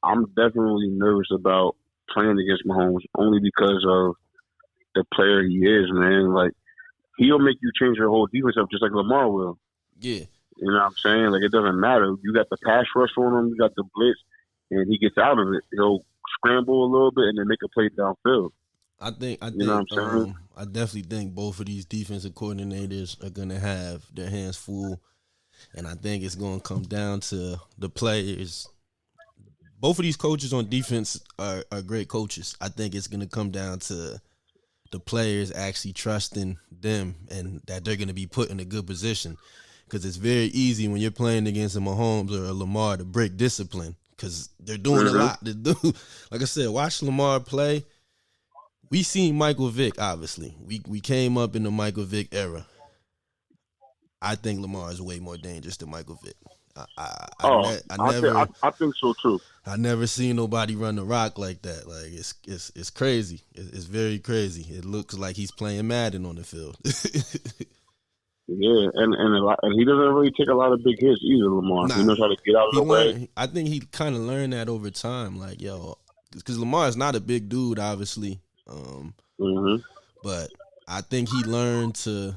[SPEAKER 3] I'm definitely nervous about playing against Mahomes only because of the player he is, man. Like, he'll make you change your whole defense up just like Lamar will.
[SPEAKER 1] Yeah.
[SPEAKER 3] You know what I'm saying? Like, it doesn't matter. You got the pass rush on him, you got the blitz, and he gets out of it. He'll scramble a little bit and then make a play downfield.
[SPEAKER 1] I definitely think both of these defensive coordinators are gonna have their hands full, and I think it's gonna come down to the players. Both of these coaches on defense are great coaches. I think it's gonna come down to the players actually trusting them and that they're gonna be put in a good position. Because it's very easy when you're playing against a Mahomes or a Lamar to break discipline because they're doing a lot to do. Like I said, watch Lamar play. We seen Michael Vick, obviously. We came up in the Michael Vick era. I think Lamar is way more dangerous than Michael Vick.
[SPEAKER 3] I think so too.
[SPEAKER 1] I never seen nobody run the rock like that. Like it's crazy. It's very crazy. It looks like he's playing Madden on the field.
[SPEAKER 3] Yeah, and he doesn't really take a lot of big hits either, Lamar. He knows how to get out of the way.
[SPEAKER 1] I think he kind of learned that over time. Like, because Lamar is not a big dude, obviously. But I think he learned to,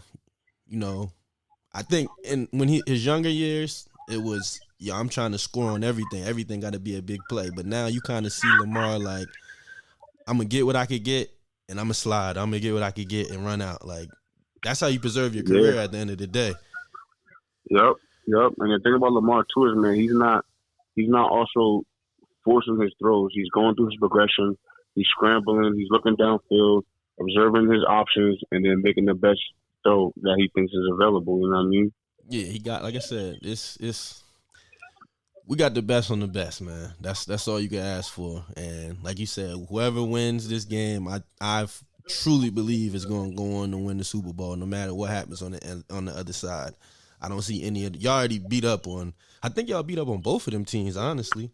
[SPEAKER 1] I think when his younger years, it was, I'm trying to score on everything. Everything got to be a big play. But now you kind of see Lamar like, I'm going to get what I could get, and I'm going to slide. I'm going to get what I could get and run out. Like, that's how you preserve your career at the end of the day.
[SPEAKER 3] Yep. And the thing about Lamar, too, is, man, he's not also forcing his throws. He's going through his progression. He's scrambling. He's looking downfield, observing his options, and then making the best throw that he thinks is available. You know what I mean? Yeah,
[SPEAKER 1] he got, like I said, we got the best on the best, man. That's all you can ask for. And like you said, whoever wins this game, I truly believe is going to go on to win the Super Bowl, no matter what happens on the other side. I don't see any of y'all already beat up on. I think y'all beat up on both of them teams, honestly.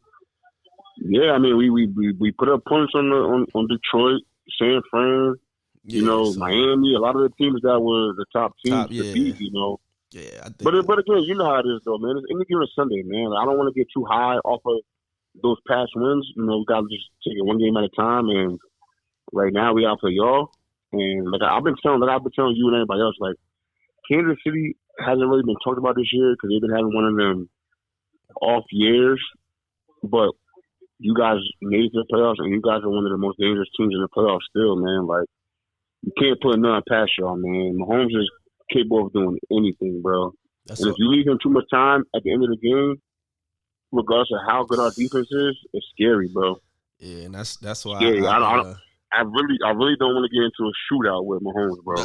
[SPEAKER 3] Yeah, I mean, we put up points on Detroit, San Fran, Miami, a lot of the teams that were the top teams to beat,
[SPEAKER 1] Yeah, I think
[SPEAKER 3] but again, you know how it is, though, man. It's any given Sunday, man. I don't want to get too high off of those past wins. We got to just take it one game at a time. And right now, we out for y'all. And I've been telling you and everybody else, like, Kansas City hasn't really been talked about this year because they've been having one of them off years. But you guys made it to the playoffs, and you guys are one of the most dangerous teams in the playoffs still, man. Like, you can't put none past y'all, man. Mahomes is capable of doing anything, bro. If you leave him too much time at the end of the game, regardless of how good our defense is, it's scary, bro.
[SPEAKER 1] Yeah, and that's why
[SPEAKER 3] scary. I really don't want to get into a shootout with Mahomes, bro.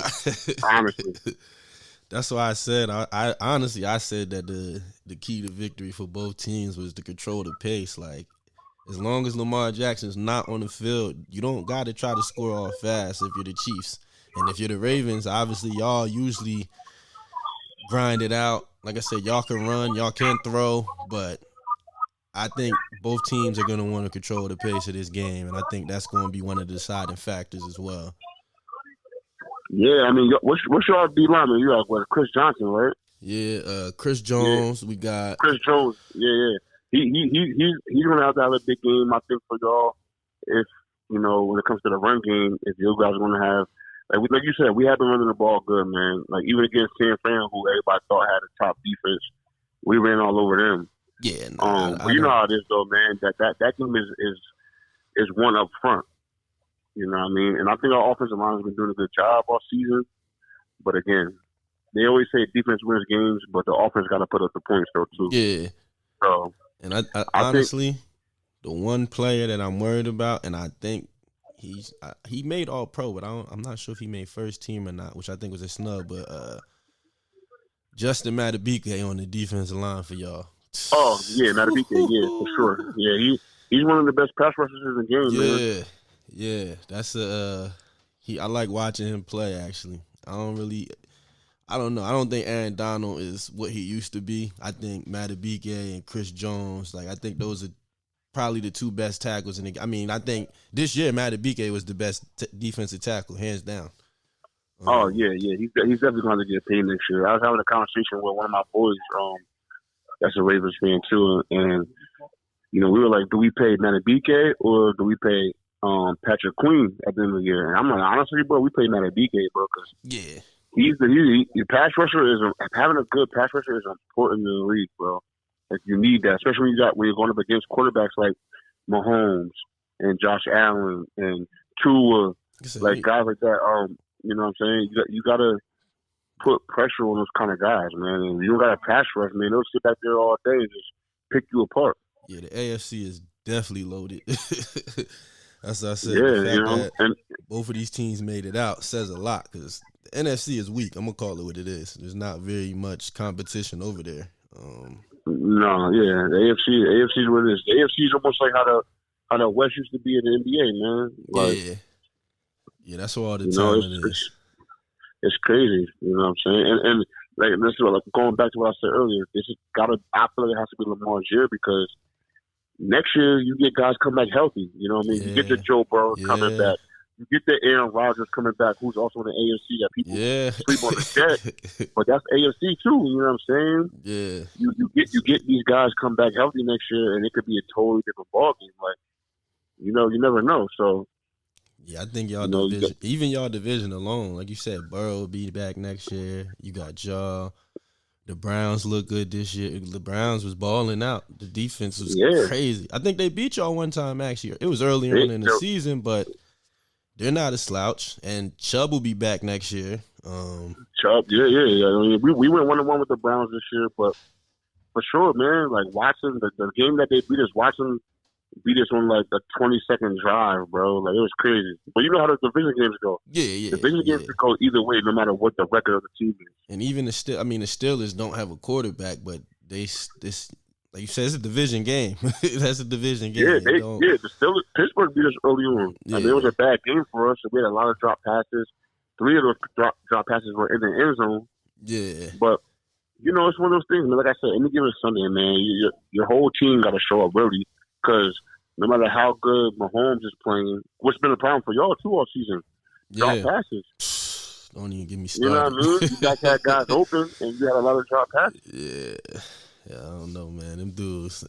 [SPEAKER 3] Honestly.
[SPEAKER 1] That's why I said I honestly said that the key to victory for both teams was to control the pace. Like, as long as Lamar Jackson's not on the field, you don't got to try to score all fast if you're the Chiefs. And if you're the Ravens, obviously y'all usually grind it out. Like I said, y'all can run, y'all can throw, but I think both teams are going to want to control the pace of this game, and I think that's going to be one of the deciding factors as well.
[SPEAKER 3] Yeah, I mean, what's your D lineman? You got Chris Johnson, right?
[SPEAKER 1] Yeah, Chris Jones. Yeah. We got
[SPEAKER 3] Chris Jones. Yeah. He's going to have a big game, I think, for y'all. If when it comes to the run game, if you guys are going to have, like you said, we have been running the ball good, man. Like, even against San Fran, who everybody thought had a top defense, we ran all over them.
[SPEAKER 1] Yeah,
[SPEAKER 3] but you know how it is, though, man. That team is one up front. You know what I mean? And I think our offensive line has been doing a good job all season. But again, they always say defense wins games, but the offense got to put up the points though too.
[SPEAKER 1] Yeah.
[SPEAKER 3] So,
[SPEAKER 1] and I honestly, the one player that I'm worried about, and I think he made All Pro, but I'm not sure if he made first team or not, which I think was a snub. But Justin Madubuike on the defensive line for y'all.
[SPEAKER 3] Oh yeah, Madubuike, yeah, for sure. Yeah, he's one of the best pass rushers in the game, man.
[SPEAKER 1] Yeah, that's I like watching him play. Actually, I I don't know. I don't think Aaron Donald is what he used to be. I think Madubuike and Chris Jones, like I think those are probably the two best tackles in the. I mean, I think this year Madubuike was the best defensive tackle, hands down.
[SPEAKER 3] Oh yeah, he's definitely going to get paid next year. I was having a conversation with one of my boys, that's a Ravens fan too, and we were like, do we pay Madubuike or do we pay Patrick Queen at the end of the year? And I'm like, honestly, bro, we pay Madubuike, bro, because he's the pass rusher is having a good pass rusher is important in the league, bro. Like you need that, especially when you're going up against quarterbacks like Mahomes and Josh Allen and Tua, like guys like that. You know what I'm saying? You got to put pressure on those kind of guys, man. And you don't got to pass rush, man. They'll sit back there all day and just pick you apart.
[SPEAKER 1] Yeah, the AFC is definitely loaded. That's what I said.
[SPEAKER 3] Yeah,
[SPEAKER 1] the fact that both of these teams made it out says a lot because the NFC is weak. I'm going to call it what it is. There's not very much competition over there.
[SPEAKER 3] No, yeah. The AFC is what it is. The AFC is almost like how the West used to be in the NBA, man. Like,
[SPEAKER 1] yeah, that's where all the talent is.
[SPEAKER 3] It's crazy, you know what I'm saying? And like this is like going back to what I said earlier. This has I feel like it has to be Lamar's year because next year you get guys come back healthy. You know what I mean? You get the Joe Burrow coming back. You get the Aaron Rodgers coming back, who's also in the AFC that people sleep on the jet. But that's AFC too. You know what I'm saying?
[SPEAKER 1] Yeah.
[SPEAKER 3] You get these guys come back healthy next year, and it could be a totally different ballgame. Like, you never know. So.
[SPEAKER 1] Yeah, I think y'all division, even y'all division alone, like you said, Burrow will be back next year. You got Jaw. The Browns look good this year. The Browns was balling out. The defense was crazy. I think they beat y'all one time actually. It was earlier on in the season, but they're not a slouch. And Chubb will be back next year.
[SPEAKER 3] Chubb, yeah. I mean, we went 1-1 with the Browns this year, but for sure, man. Like watching the game that they beat us on like a 20-second drive, bro. Like it was crazy. But you know how the division games go.
[SPEAKER 1] Yeah.
[SPEAKER 3] Division games could go either way, no matter what the record of the team is.
[SPEAKER 1] And even the Steelers don't have a quarterback, but this like you said, it's a division game. That's a division game.
[SPEAKER 3] Yeah, the Steelers, Pittsburgh beat us early on. I mean, it was a bad game for us. We had a lot of drop passes. 3 of those drop passes were in the end zone.
[SPEAKER 1] Yeah, but
[SPEAKER 3] it's one of those things. Man, like I said, any given Sunday, man, your whole team got to show up really. Because no matter how good Mahomes is playing, what's been a problem for y'all too all season, drop passes.
[SPEAKER 1] Don't even get me started.
[SPEAKER 3] You know what I mean? You guys had guys open, and you had a lot of drop passes.
[SPEAKER 1] Yeah, I don't know, man. Them dudes.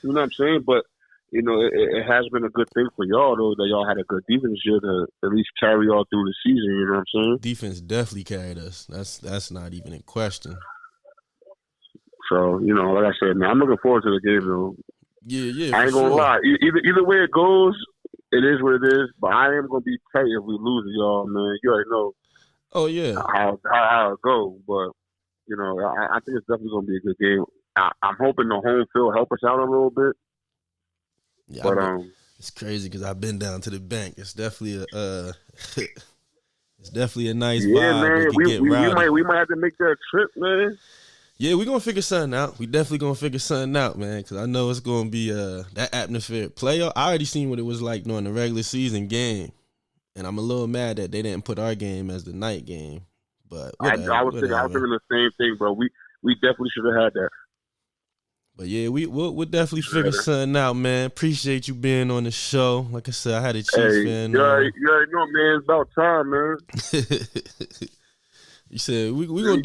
[SPEAKER 3] You know what I'm saying? But it has been a good thing for y'all though that y'all had a good defense here to at least carry y'all through the season. You know what I'm saying?
[SPEAKER 1] Defense definitely carried us. That's not even in question.
[SPEAKER 3] So like I said, man, I'm looking forward to the game though.
[SPEAKER 1] Yeah.
[SPEAKER 3] I ain't gonna lie. Either way it goes, it is what it is. But I am gonna be tight if we lose, y'all, man. You already know.
[SPEAKER 1] Oh yeah.
[SPEAKER 3] How it goes, but I think it's definitely gonna be a good game. I'm hoping the home field help us out a little bit.
[SPEAKER 1] Yeah, but it's crazy because I've been down to the bank. It's definitely a nice vibe.
[SPEAKER 3] Yeah, man. We might have to make that trip, man.
[SPEAKER 1] Yeah, we're going to figure something out. We definitely going to figure something out, man, because I know it's going to be that atmospheric playoff. I already seen what it was like during the regular season game, and I'm a little mad that they didn't put our game as the night game. But
[SPEAKER 3] I was thinking the same thing, bro. We definitely should have had that.
[SPEAKER 1] But yeah, we'll definitely figure something out, man. Appreciate you being on the show. Like I said, I had a Chiefs fan.
[SPEAKER 3] You already know, man. It's about time, man.
[SPEAKER 1] You said we gonna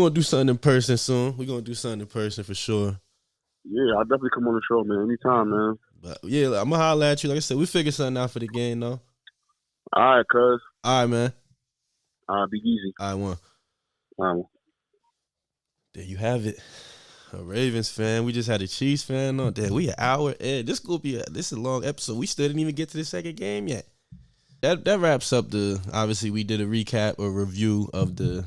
[SPEAKER 1] do something in person soon. We gonna do something in person for sure.
[SPEAKER 3] Yeah, I'll definitely come on the show, man. Anytime, man.
[SPEAKER 1] But yeah, I'm gonna holler at you. Like I said, we figured something out for the game, though.
[SPEAKER 3] All right, cuz.
[SPEAKER 1] All right, man.
[SPEAKER 3] Be easy.
[SPEAKER 1] All right, one.
[SPEAKER 3] All right.
[SPEAKER 1] There you have it. A Ravens fan. We just had a Chiefs fan on. Damn, we an hour in. This is a long episode. We still didn't even get to the second game yet. That wraps up obviously we did a recap or review of the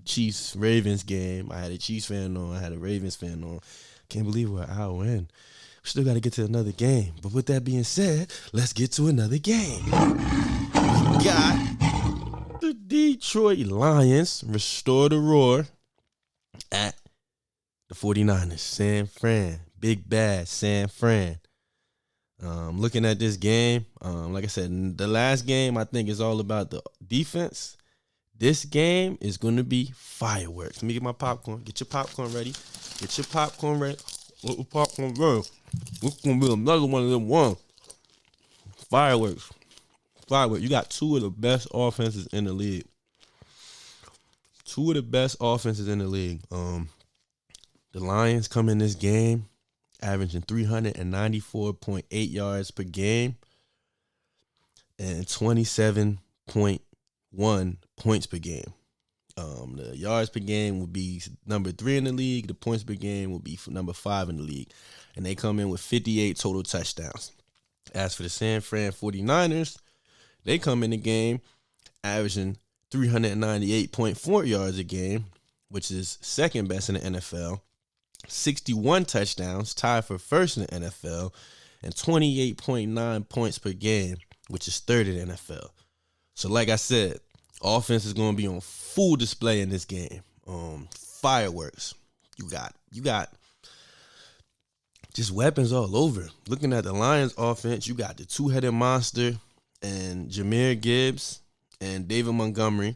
[SPEAKER 1] Chiefs Ravens game. I had a Chiefs fan on, I had a Ravens fan on. Can't believe we're an hour in. We still got to get to another game. But with that being said, let's get to another game. We got the Detroit Lions restore the roar at the 49ers. San Fran. Big bad San Fran. Looking at this game, like I said, the last game I think is all about the defense. This game is going to be fireworks. Let me get my popcorn. Get your popcorn ready. Get your popcorn ready. Get your popcorn ready. It's going to be another one of them ones. Fireworks. Fireworks. You got two of the best offenses in the league. Two of the best offenses in the league. The Lions come in this game averaging 394.8 yards per game and 27.1 points per game. The yards per game will be number 3 in the league. The points per game will be number 5 in the league. And they come in with 58 total touchdowns. As for the San Fran 49ers, they come in the game averaging 398.4 yards a game, which is second best in the NFL. 61 touchdowns, tied for first in the NFL, and 28.9 points per game, which is third in the NFL. So like I said, offense is going to be on full display in this game. Fireworks. You got just weapons all over. Looking at the Lions offense, you got the two-headed monster and Jahmyr Gibbs and David Montgomery.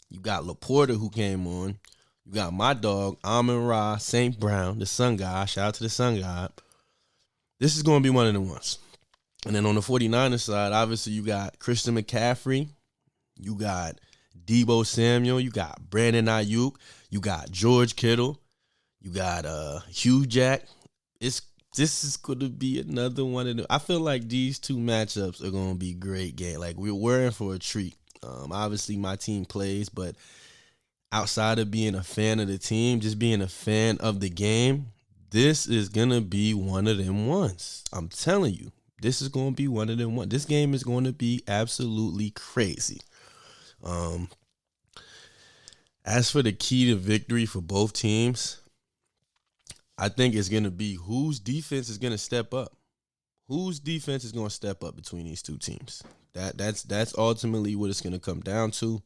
[SPEAKER 1] You got Laporta who came on. You got my dog, Amon-Ra St. Brown, the sun god. Shout out to the sun god. This is going to be one of the ones. And then on the 49ers side, obviously you got Christian McCaffrey. You got Deebo Samuel. You got Brandon Ayuk. You got George Kittle. You got Hugh Jack. This is going to be another one of them. I feel like these two matchups are going to be great game. Like, we're in for a treat. Obviously, my team plays, but outside of being a fan of the team, just being a fan of the game, this is going to be one of them ones. I'm telling you, this is going to be one of them ones. This game is going to be absolutely crazy. As for the key to victory for both teams, I think it's going to be whose defense is going to step up. Whose defense is going to step up between these two teams? That's ultimately what it's going to come down to.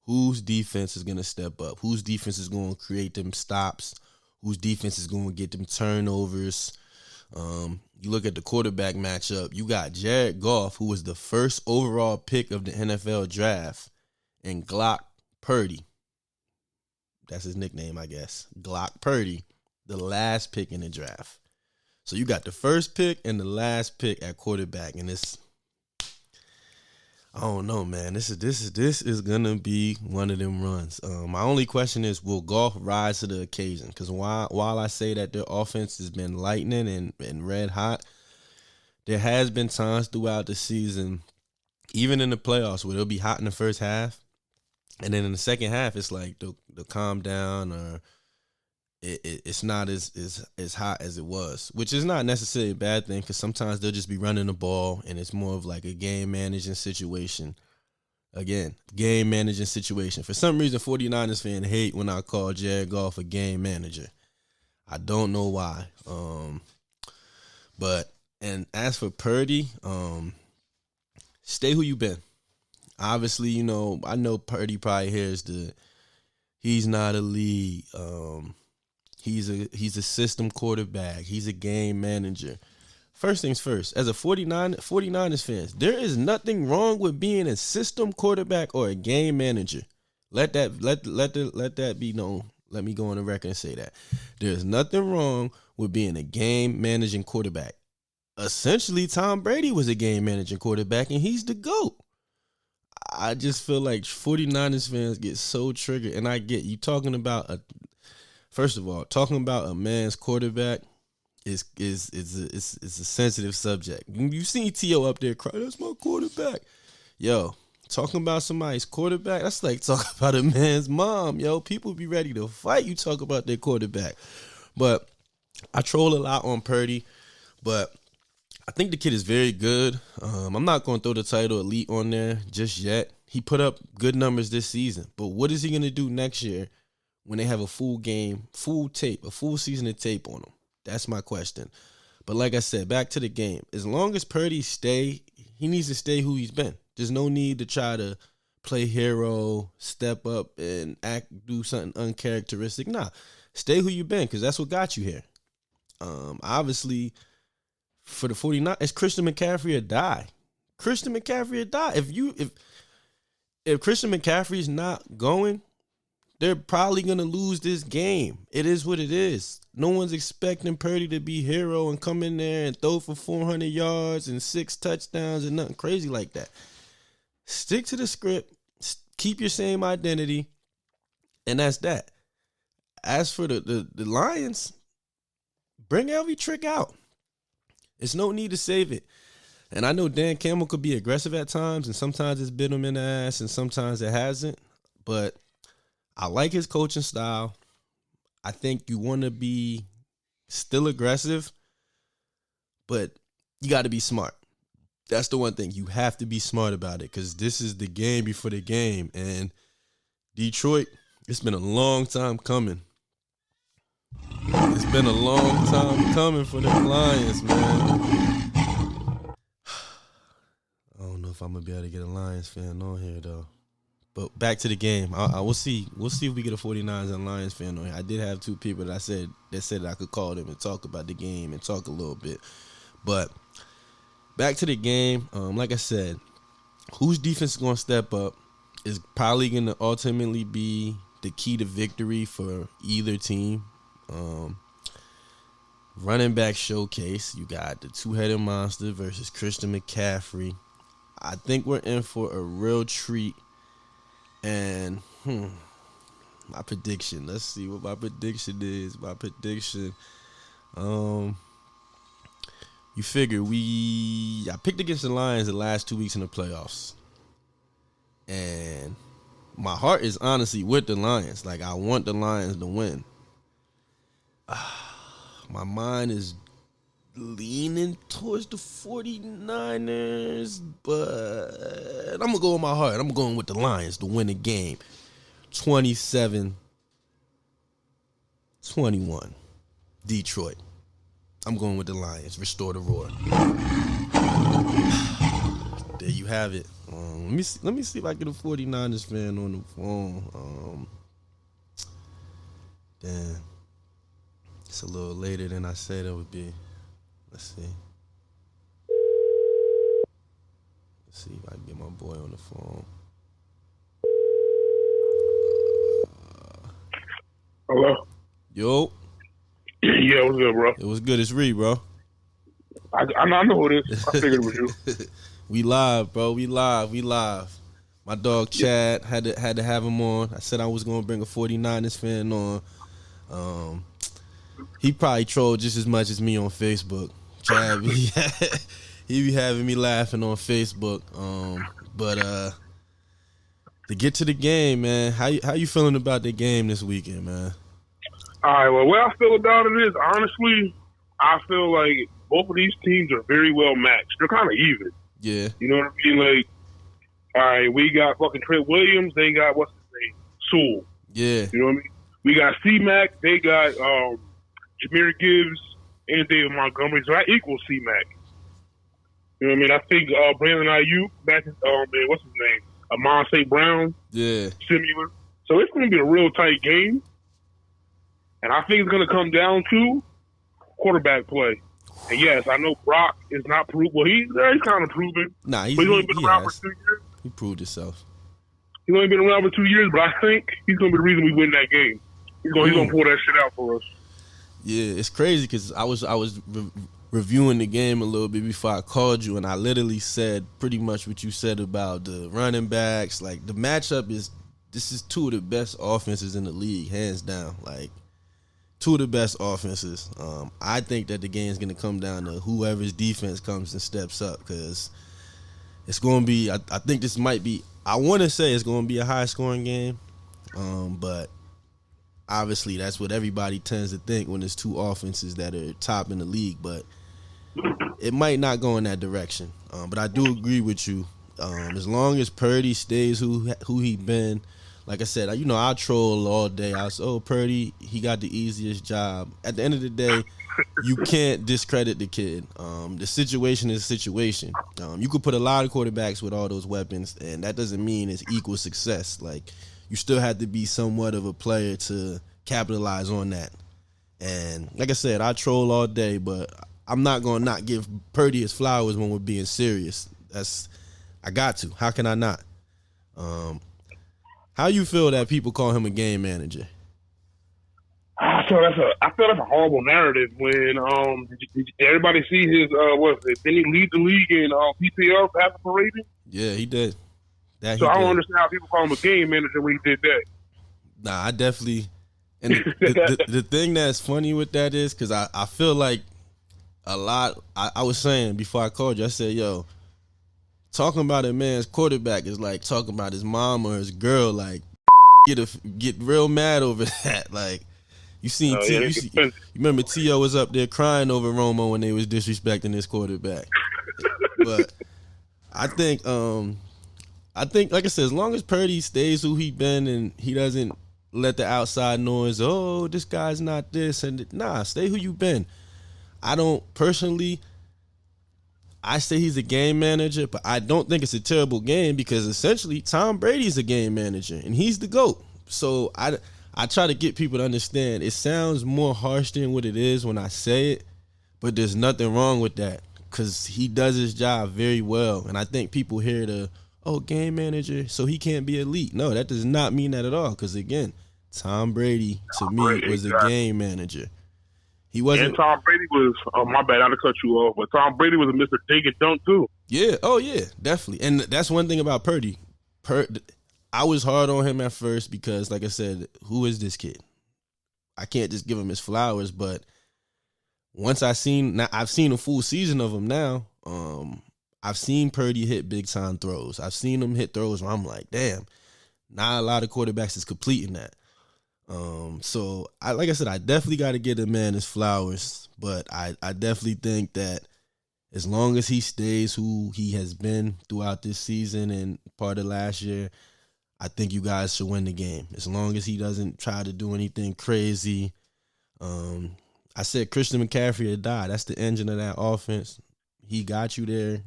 [SPEAKER 1] Whose defense is going to step up? Whose defense is going to create them stops? Whose defense is going to get them turnovers? You look at the quarterback matchup. You got Jared Goff, who was the first overall pick of the NFL draft, and Glock Purdy. That's his nickname, I guess. Glock Purdy, the last pick in the draft. So you got the first pick and the last pick at quarterback, and it's, I don't know, man. This is gonna be one of them runs. My only question is, will Goff rise to the occasion? Because while I say that their offense has been lightning and red hot, there has been times throughout the season, even in the playoffs, where they'll be hot in the first half, and then in the second half, it's like the calm down, or it's not as hot as it was, which is not necessarily a bad thing, because sometimes they'll just be running the ball and it's more of like a game managing situation. Again, game managing situation. For some reason, 49ers fans hate when I call Jared Goff a game manager. I don't know why. But as for Purdy, stay who you been. Obviously, I know Purdy probably hears he's not elite. He's a system quarterback. He's a game manager. First things first, as a 49ers fans, there is nothing wrong with being a system quarterback or a game manager. Let that be known. Let me go on the record and say that. There's nothing wrong with being a game managing quarterback. Essentially, Tom Brady was a game managing quarterback, and he's the GOAT. I just feel like 49ers fans get so triggered, and I get you talking about first of all, talking about a man's quarterback is a sensitive subject. You seen T.O. up there cry, that's my quarterback. Yo, talking about somebody's quarterback, that's like talking about a man's mom. Yo, people be ready to fight you talk about their quarterback. But I troll a lot on Purdy, but I think the kid is very good. I'm not going to throw the title elite on there just yet. He put up good numbers this season, but what is he going to do next year when they have a full game, full tape, a full season of tape on him? That's my question. But like I said, back to the game. As long as Purdy he needs to stay who he's been. There's no need to try to play hero, step up, and do something uncharacteristic. Nah, stay who you've been, because that's what got you here. Obviously, for the 49ers, it's Christian McCaffrey or die. Christian McCaffrey or die. if Christian McCaffrey's not going, they're probably going to lose this game. It is what it is. No one's expecting Purdy to be hero and come in there and throw for 400 yards and 6 touchdowns and nothing crazy like that. Stick to the script. Keep your same identity. And that's that. As for the Lions, bring every trick out. There's no need to save it. And I know Dan Campbell could be aggressive at times, and sometimes it's bit him in the ass, and sometimes it hasn't. But I like his coaching style. I think you want to be still aggressive, but you got to be smart. That's the one thing. You have to be smart about it because this is the game before the game. And Detroit, it's been a long time coming. It's been a long time coming for the Lions, man. I don't know if I'm going to be able to get a Lions fan on here, though. But back to the game. We'll see. We'll see if we get a 49ers and Lions fan on here. I did have 2 people that said I could call them and talk about the game and talk a little bit. But back to the game. Like I said, whose defense is going to step up is probably going to ultimately be the key to victory for either team. Running back showcase. You got the 2-headed monster versus Christian McCaffrey. I think we're in for a real treat. And my prediction. Let's see what my prediction is. My prediction. You figure I picked against the Lions the last 2 weeks in the playoffs. And my heart is honestly with the Lions. Like, I want the Lions to win. My mind is leaning towards the 49ers, but I'm going to go with my heart. I'm going with the Lions to win the game. 27-21. Detroit. I'm going with the Lions. Restore the roar. There you have it. Let me see if I get a 49ers fan on the phone. Damn. It's a little later than I said it would be. Let's see. Let's see if I can get my boy on the phone.
[SPEAKER 4] Hello?
[SPEAKER 1] Yo.
[SPEAKER 4] Yeah, what's good, bro?
[SPEAKER 1] It was good. It's Ree, bro.
[SPEAKER 4] I know who it is. I figured it was you.
[SPEAKER 1] We live, bro. We live. My dog Chad had to have him on. I said I was going to bring a 49ers fan on. He probably trolled just as much as me on Facebook. Chad, he be having me laughing on Facebook. But to get to the game, man, how you feeling about the game this weekend, man?
[SPEAKER 4] All right, well, what I feel about it is, honestly, I feel like both of these teams are very well matched. They're kind of even.
[SPEAKER 1] Yeah.
[SPEAKER 4] You know what I mean? Like, all right, we got fucking Trent Williams. They got, what's his name? Sewell.
[SPEAKER 1] Yeah.
[SPEAKER 4] You know what I mean? We got C-Mac. They got Jahmyr Gibbs and David Montgomery. So that equals C-Mac. You know what I mean? I think Brandon Ayuk, what's his name? Amon St. Brown.
[SPEAKER 1] Yeah.
[SPEAKER 4] Similar. So it's going to be a real tight game. And I think it's going to come down to quarterback play. And yes, I know Brock is not proved. Well, he's kind of proven.
[SPEAKER 1] Nah,
[SPEAKER 4] he's only been around for 2 years.
[SPEAKER 1] He proved himself.
[SPEAKER 4] He's only been around for 2 years, but I think he's going to be the reason we win that game. He's going to pull that shit out for us.
[SPEAKER 1] Yeah, it's crazy because I was reviewing the game a little bit before I called you, and I literally said pretty much what you said about the running backs. Like, the matchup this is 2 of the best offenses in the league, hands down. Like, 2 of the best offenses. I think that the game's going to come down to whoever's defense comes and steps up because it's going to be, I think this might be, I want to say it's going to be a high-scoring game, but obviously that's what everybody tends to think when there's 2 offenses that are top in the league, but it might not go in that direction. But I do agree with you. As long as Purdy stays who he been, like I said, I troll all day. I was, Purdy, he got the easiest job. At the end of the day, you can't discredit the kid. The situation is a situation. You could put a lot of quarterbacks with all those weapons, and that doesn't mean it's equal success. Like, you still have to be somewhat of a player to capitalize on that. And like I said, I troll all day, but I'm not going to not give Purdy his flowers when we're being serious. I got to. How can I not? How you feel that people call him a game manager?
[SPEAKER 4] I feel that's a horrible narrative. When did everybody see his did he lead the league in PPR passer per rating?
[SPEAKER 1] Yeah, he did.
[SPEAKER 4] I don't understand how people call him a game manager when he did that.
[SPEAKER 1] Nah, I definitely. And the thing that's funny with that is because I feel like a lot. I was saying before I called you, I said, yo, talking about a man's quarterback is like talking about his mom or his girl. Like, get real mad over that. Like, you remember T.O. was up there crying over Romo when they was disrespecting his quarterback. But I think, like I said, as long as Purdy stays who he been and he doesn't let the outside noise, oh, this guy's not this, and nah, stay who you been. I don't personally, I say he's a game manager, but I don't think it's a terrible game because essentially Tom Brady's a game manager and he's the GOAT. So I try to get people to understand it sounds more harsh than what it is when I say it, but there's nothing wrong with that because he does his job very well. And I think people hear game manager, so he can't be elite. No, that does not mean that at all because, again, Tom Brady, to me, was a game manager. He wasn't.
[SPEAKER 4] And Tom Brady was, my bad, I had to cut you off, but Tom Brady was a Mr. Dig and Dunk, too.
[SPEAKER 1] Yeah, oh, yeah, definitely. And that's one thing about Purdy. I was hard on him at first because, like I said, who is this kid? I can't just give him his flowers, but once I've seen a full season of him now, I've seen Purdy hit big-time throws. I've seen him hit throws where I'm like, damn, not a lot of quarterbacks is completing that. So, like I said, I definitely got to give the man his flowers, but I definitely think that as long as he stays who he has been throughout this season and part of last year, I think you guys should win the game. As long as he doesn't try to do anything crazy. I said Christian McCaffrey had died. That's the engine of that offense. He got you there.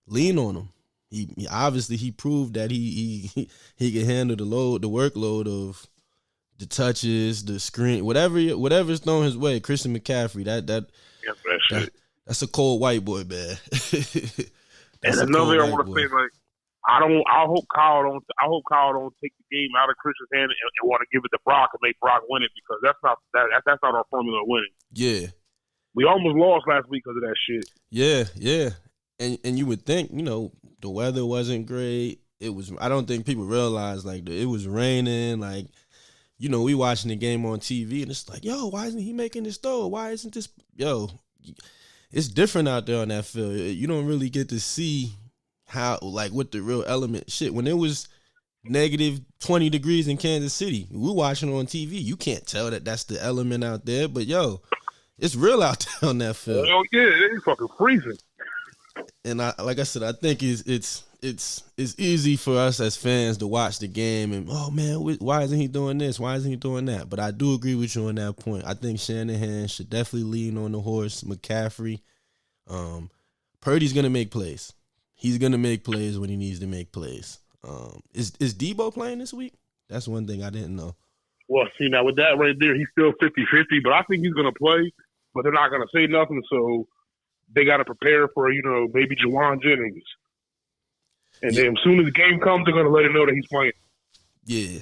[SPEAKER 1] Lean on him. He obviously he proved that he can handle the workload of the touches, the screen, whatever's thrown his way. Christian McCaffrey, that's a cold white boy, man.
[SPEAKER 4] And another thing I want to say, like, I hope Kyle don't take the game out of Christian's hand and want to give it to Brock and make Brock win it because that's not our formula of winning.
[SPEAKER 1] Yeah.
[SPEAKER 4] We almost lost last week because of that shit.
[SPEAKER 1] Yeah. And you would think, the weather wasn't great. I don't think people realize, like, it was raining. Like, we watching the game on TV, and it's like, yo, why isn't he making this throw? Why isn't this? Yo, it's different out there on that field. You don't really get to see how, like, what the real element. Shit, when it was negative 20 degrees in Kansas City, we're watching on TV. You can't tell that that's the element out there, but, yo, it's real out there on that field.
[SPEAKER 4] Oh yeah, it's fucking freezing.
[SPEAKER 1] And like I said, I think it's easy for us as fans to watch the game and, oh man, why isn't he doing this? Why isn't he doing that? But I do agree with you on that point. I think Shanahan should definitely lean on the horse. McCaffrey, Purdy's gonna make plays. He's gonna make plays when he needs to make plays. Is Debo playing this week? That's one thing I didn't know.
[SPEAKER 4] Well, see, now with that right there, he's still 50-50, but I think he's going to play, but they're not going to say nothing, so they got to prepare for, maybe Jawan Jennings. And then as soon as the game comes, they're going to let him know that he's playing.
[SPEAKER 1] Yeah.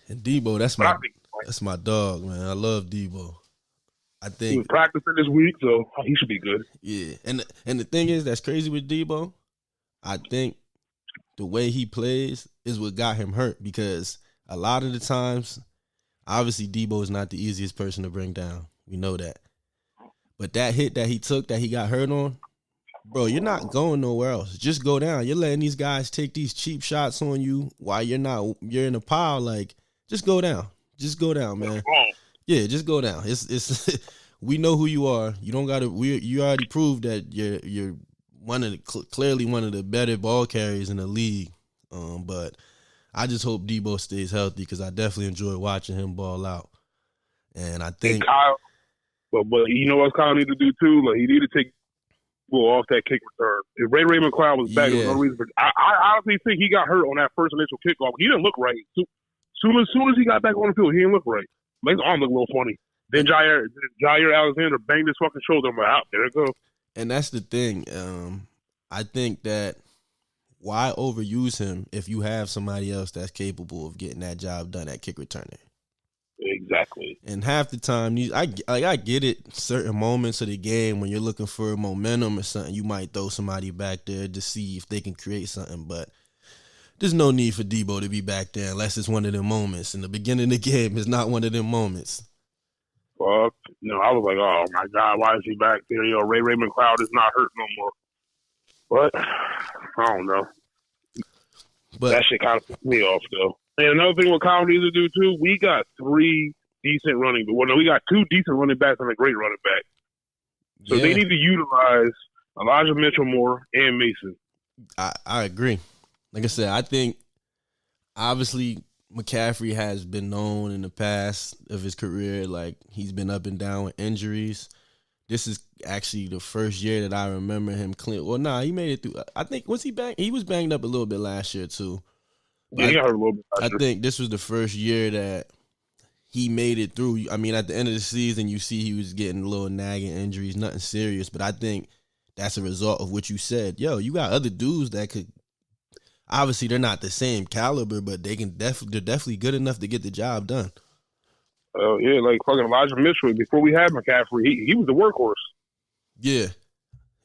[SPEAKER 1] And Debo, that's my dog, man. I love Debo. I think
[SPEAKER 4] he was practicing this week, so he should be good.
[SPEAKER 1] Yeah. And the thing is, that's crazy with Debo. I think the way he plays is what got him hurt because a lot of the times, obviously, Debo is not the easiest person to bring down. We know that. But that hit that he took that he got hurt on, bro, you're not going nowhere else. Just go down. You're letting these guys take these cheap shots on you while you're in a pile. Like, just go down. Just go down, man. Yeah, just go down. It's we know who you are. You don't gotta. You already proved that you're clearly one of the better ball carriers in the league. But I just hope Debo stays healthy because I definitely enjoy watching him ball out. And I think
[SPEAKER 4] Kyle, but you know what Kyle need to do too? Like, he need to take off that kick return. If Ray McCloud was back, there was no reason for. I honestly think he got hurt on that first initial kickoff. He didn't look right. Soon as he got back on the field, he didn't look right. Makes his arm look a little funny. Then Jair Alexander banged his fucking shoulder. I'm like, there it goes.
[SPEAKER 1] And that's the thing. I think that why overuse him if you have somebody else that's capable of getting that job done at kick returner?
[SPEAKER 4] Exactly.
[SPEAKER 1] And half the time, I get it. Certain moments of the game when you're looking for momentum or something, you might throw somebody back there to see if they can create something. But there's no need for Debo to be back there unless it's one of them moments. And the beginning of the game is not one of them moments.
[SPEAKER 4] Fuck. No, I was like, oh my God, why is he back there? Yo, Ray McLeod is not hurt no more. But I don't know.
[SPEAKER 1] But
[SPEAKER 4] that shit kind of pissed me off though. And another thing what Kyle needs to do too, we got 3 decent running, well, no, we got 2 decent running backs and a great running back. So they need to utilize Elijah Mitchell more and Mason.
[SPEAKER 1] I agree. Like I said, I think obviously McCaffrey has been known in the past of his career, like he's been up and down with injuries. This is actually the first year that I remember him clean. Well, he made it through. I think, was he banged? He was banged up a little bit last year too.
[SPEAKER 4] Yeah, he got hurt a little bit last year.
[SPEAKER 1] I think this was the first year that he made it through. I mean, at the end of the season, you see he was getting a little nagging injuries, nothing serious. But I think that's a result of what you said. Yo, you got other dudes that could. Obviously, they're not the same caliber, but they're definitely good enough to get the job done.
[SPEAKER 4] Oh yeah, like fucking Elijah Mitchell. Before we had McCaffrey, he was the workhorse.
[SPEAKER 1] Yeah.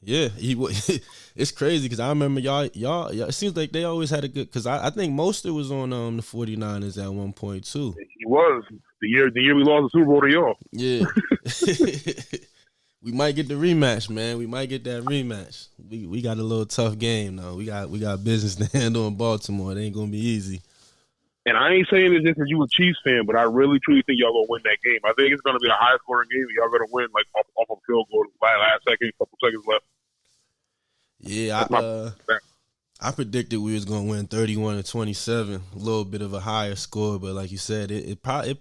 [SPEAKER 1] It's crazy because I remember y'all. It seems like they always had a good. Because I think Mostert was on the 49ers at one point too.
[SPEAKER 4] He was the year we lost the Super Bowl to y'all.
[SPEAKER 1] Yeah. We might get the rematch, man. We might get that rematch. We got a little tough game though. We got business to handle in Baltimore. It ain't gonna be easy.
[SPEAKER 4] And I ain't saying this just because you a Chiefs fan, but I really truly think y'all gonna win that game. I think it's gonna be a high scoring game. Y'all gonna win like off a field goal last second, couple seconds left.
[SPEAKER 1] Yeah, I predicted we was gonna win 31-27. A little bit of a higher score, but like you said, I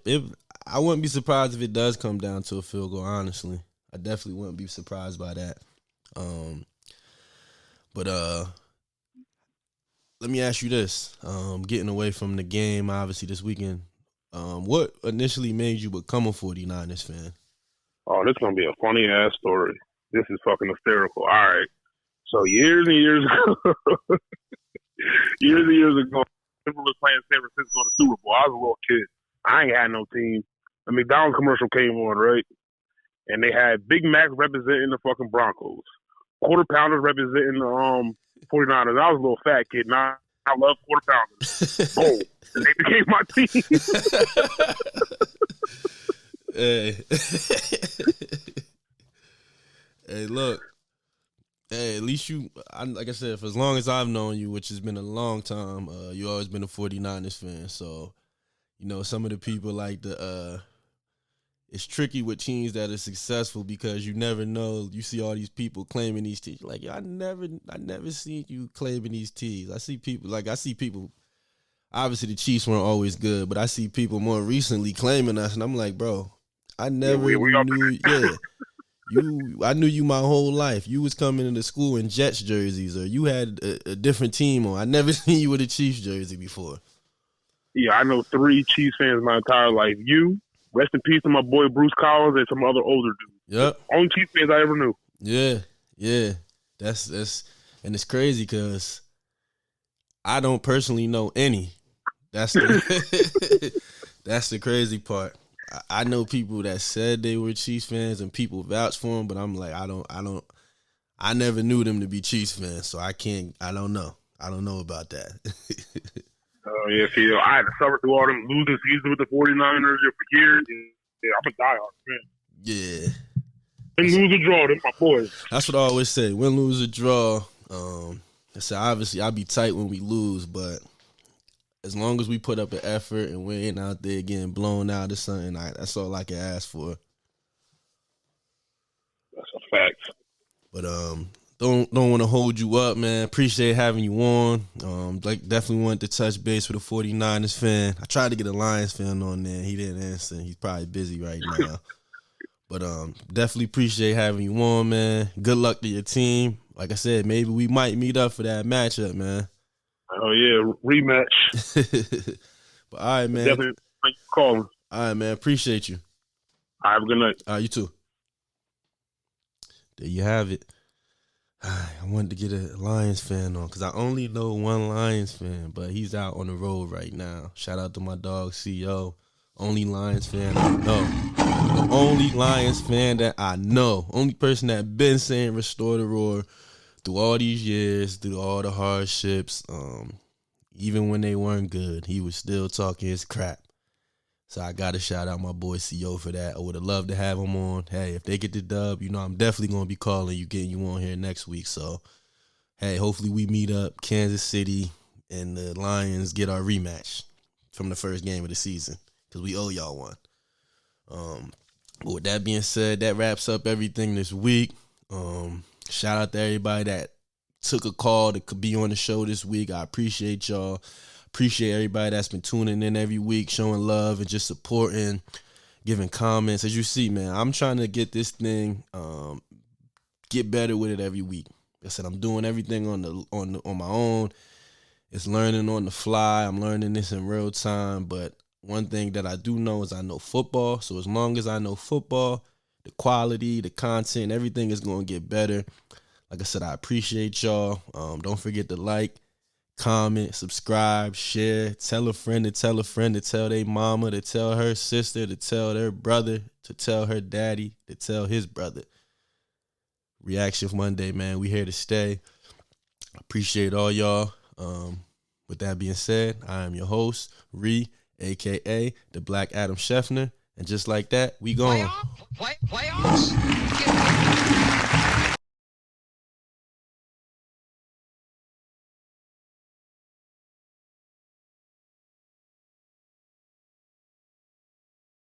[SPEAKER 1] wouldn't be surprised if it does come down to a field goal. Honestly, I definitely wouldn't be surprised by that. But let me ask you this: getting away from the game, obviously this weekend, what initially made you become a 49ers fan?
[SPEAKER 4] Oh, this is gonna be a funny ass story. This is fucking hysterical. All right. So years and years ago, I was playing San Francisco in the Super Bowl. I was a little kid. I ain't had no team. A McDonald's commercial came on, right? And they had Big Mac representing the fucking Broncos, Quarter Pounders representing the 49ers. I was a little fat kid, and I love Quarter Pounders. Boom. And they became my team.
[SPEAKER 1] Hey, look. Hey, at least like I said, for as long as I've known you, which has been a long time, you always been a 49ers fan. So, some of the people like it's tricky with teams that are successful because you never know. You see all these people claiming these teams. Like, yo, I never seen you claiming these teams. I see people, obviously the Chiefs weren't always good, but I see people more recently claiming us, and I'm like, bro, I never knew. Yeah. I knew you my whole life. You was coming into school in Jets jerseys, or you had a different team on. I never seen you with a Chiefs jersey before.
[SPEAKER 4] Yeah, I know 3 Chiefs fans my entire life. You, rest in peace to my boy Bruce Collins, and some other older dudes.
[SPEAKER 1] Yep.
[SPEAKER 4] Only Chiefs fans I ever knew.
[SPEAKER 1] Yeah. That's and it's crazy because I don't personally know any. That's the crazy part. I know people that said they were Chiefs fans and people vouch for them, but I'm like, I never knew them to be Chiefs fans, so I don't know. I don't know about that.
[SPEAKER 4] Oh, yeah, see, I had to suffer through all them losing seasons with the 49ers for years. Yeah, I'm a diehard fan.
[SPEAKER 1] Yeah.
[SPEAKER 4] Win, lose, or draw, they're my boys.
[SPEAKER 1] That's what I always say. Win, lose, or draw. I said, obviously, I'll be tight when we lose, but as long as we put up an effort and we ain't out there getting blown out or something, that's all I can ask for.
[SPEAKER 4] That's a fact.
[SPEAKER 1] But don't want to hold you up, man. Appreciate having you on. Definitely wanted to touch base with a 49ers fan. I tried to get a Lions fan on there. He didn't answer. He's probably busy right now. But definitely appreciate having you on, man. Good luck to your team. Like I said, maybe we might meet up for that matchup, man.
[SPEAKER 4] Oh, yeah, rematch.
[SPEAKER 1] But all right, man.
[SPEAKER 4] Definitely thank you for calling.
[SPEAKER 1] All right, man. Appreciate you.
[SPEAKER 4] All right, have a good night.
[SPEAKER 1] All right, you too. There you have it. I wanted to get a Lions fan on because I only know one Lions fan, but he's out on the road right now. Shout out to my dog, CO. Only Lions fan I know. The only Lions fan that I know. Only person that been saying restore the roar through all these years, through all the hardships. Even when they weren't good, he was still talking his crap. So I got to shout out my boy CO for that. I would have loved to have him on. Hey, if they get the dub, I'm definitely going to be calling you, getting you on here next week. So, hey, hopefully we meet up, Kansas City, and the Lions get our rematch from the first game of the season because we owe y'all one. But with that being said, that wraps up everything this week. Shout out to everybody that took a call to be on the show this week. I appreciate y'all. Appreciate everybody that's been tuning in every week, showing love and just supporting, giving comments. As you see, man, I'm trying to get this thing, get better with it every week. Like I said, I'm doing everything on my own. It's learning on the fly. I'm learning this in real time. But one thing that I do know is I know football. So as long as I know football, the quality, the content, everything is going to get better. Like I said, I appreciate y'all. Don't forget to like, comment, subscribe, share, tell a friend to tell a friend to tell their mama, to tell her sister, to tell their brother, to tell her daddy, to tell his brother. Reaction Monday, man. We here to stay. Appreciate all y'all. With that being said, I am your host, Ree, a.k.a. the Black Adam Scheffner. And just like that, we gone.
[SPEAKER 5] Playoffs?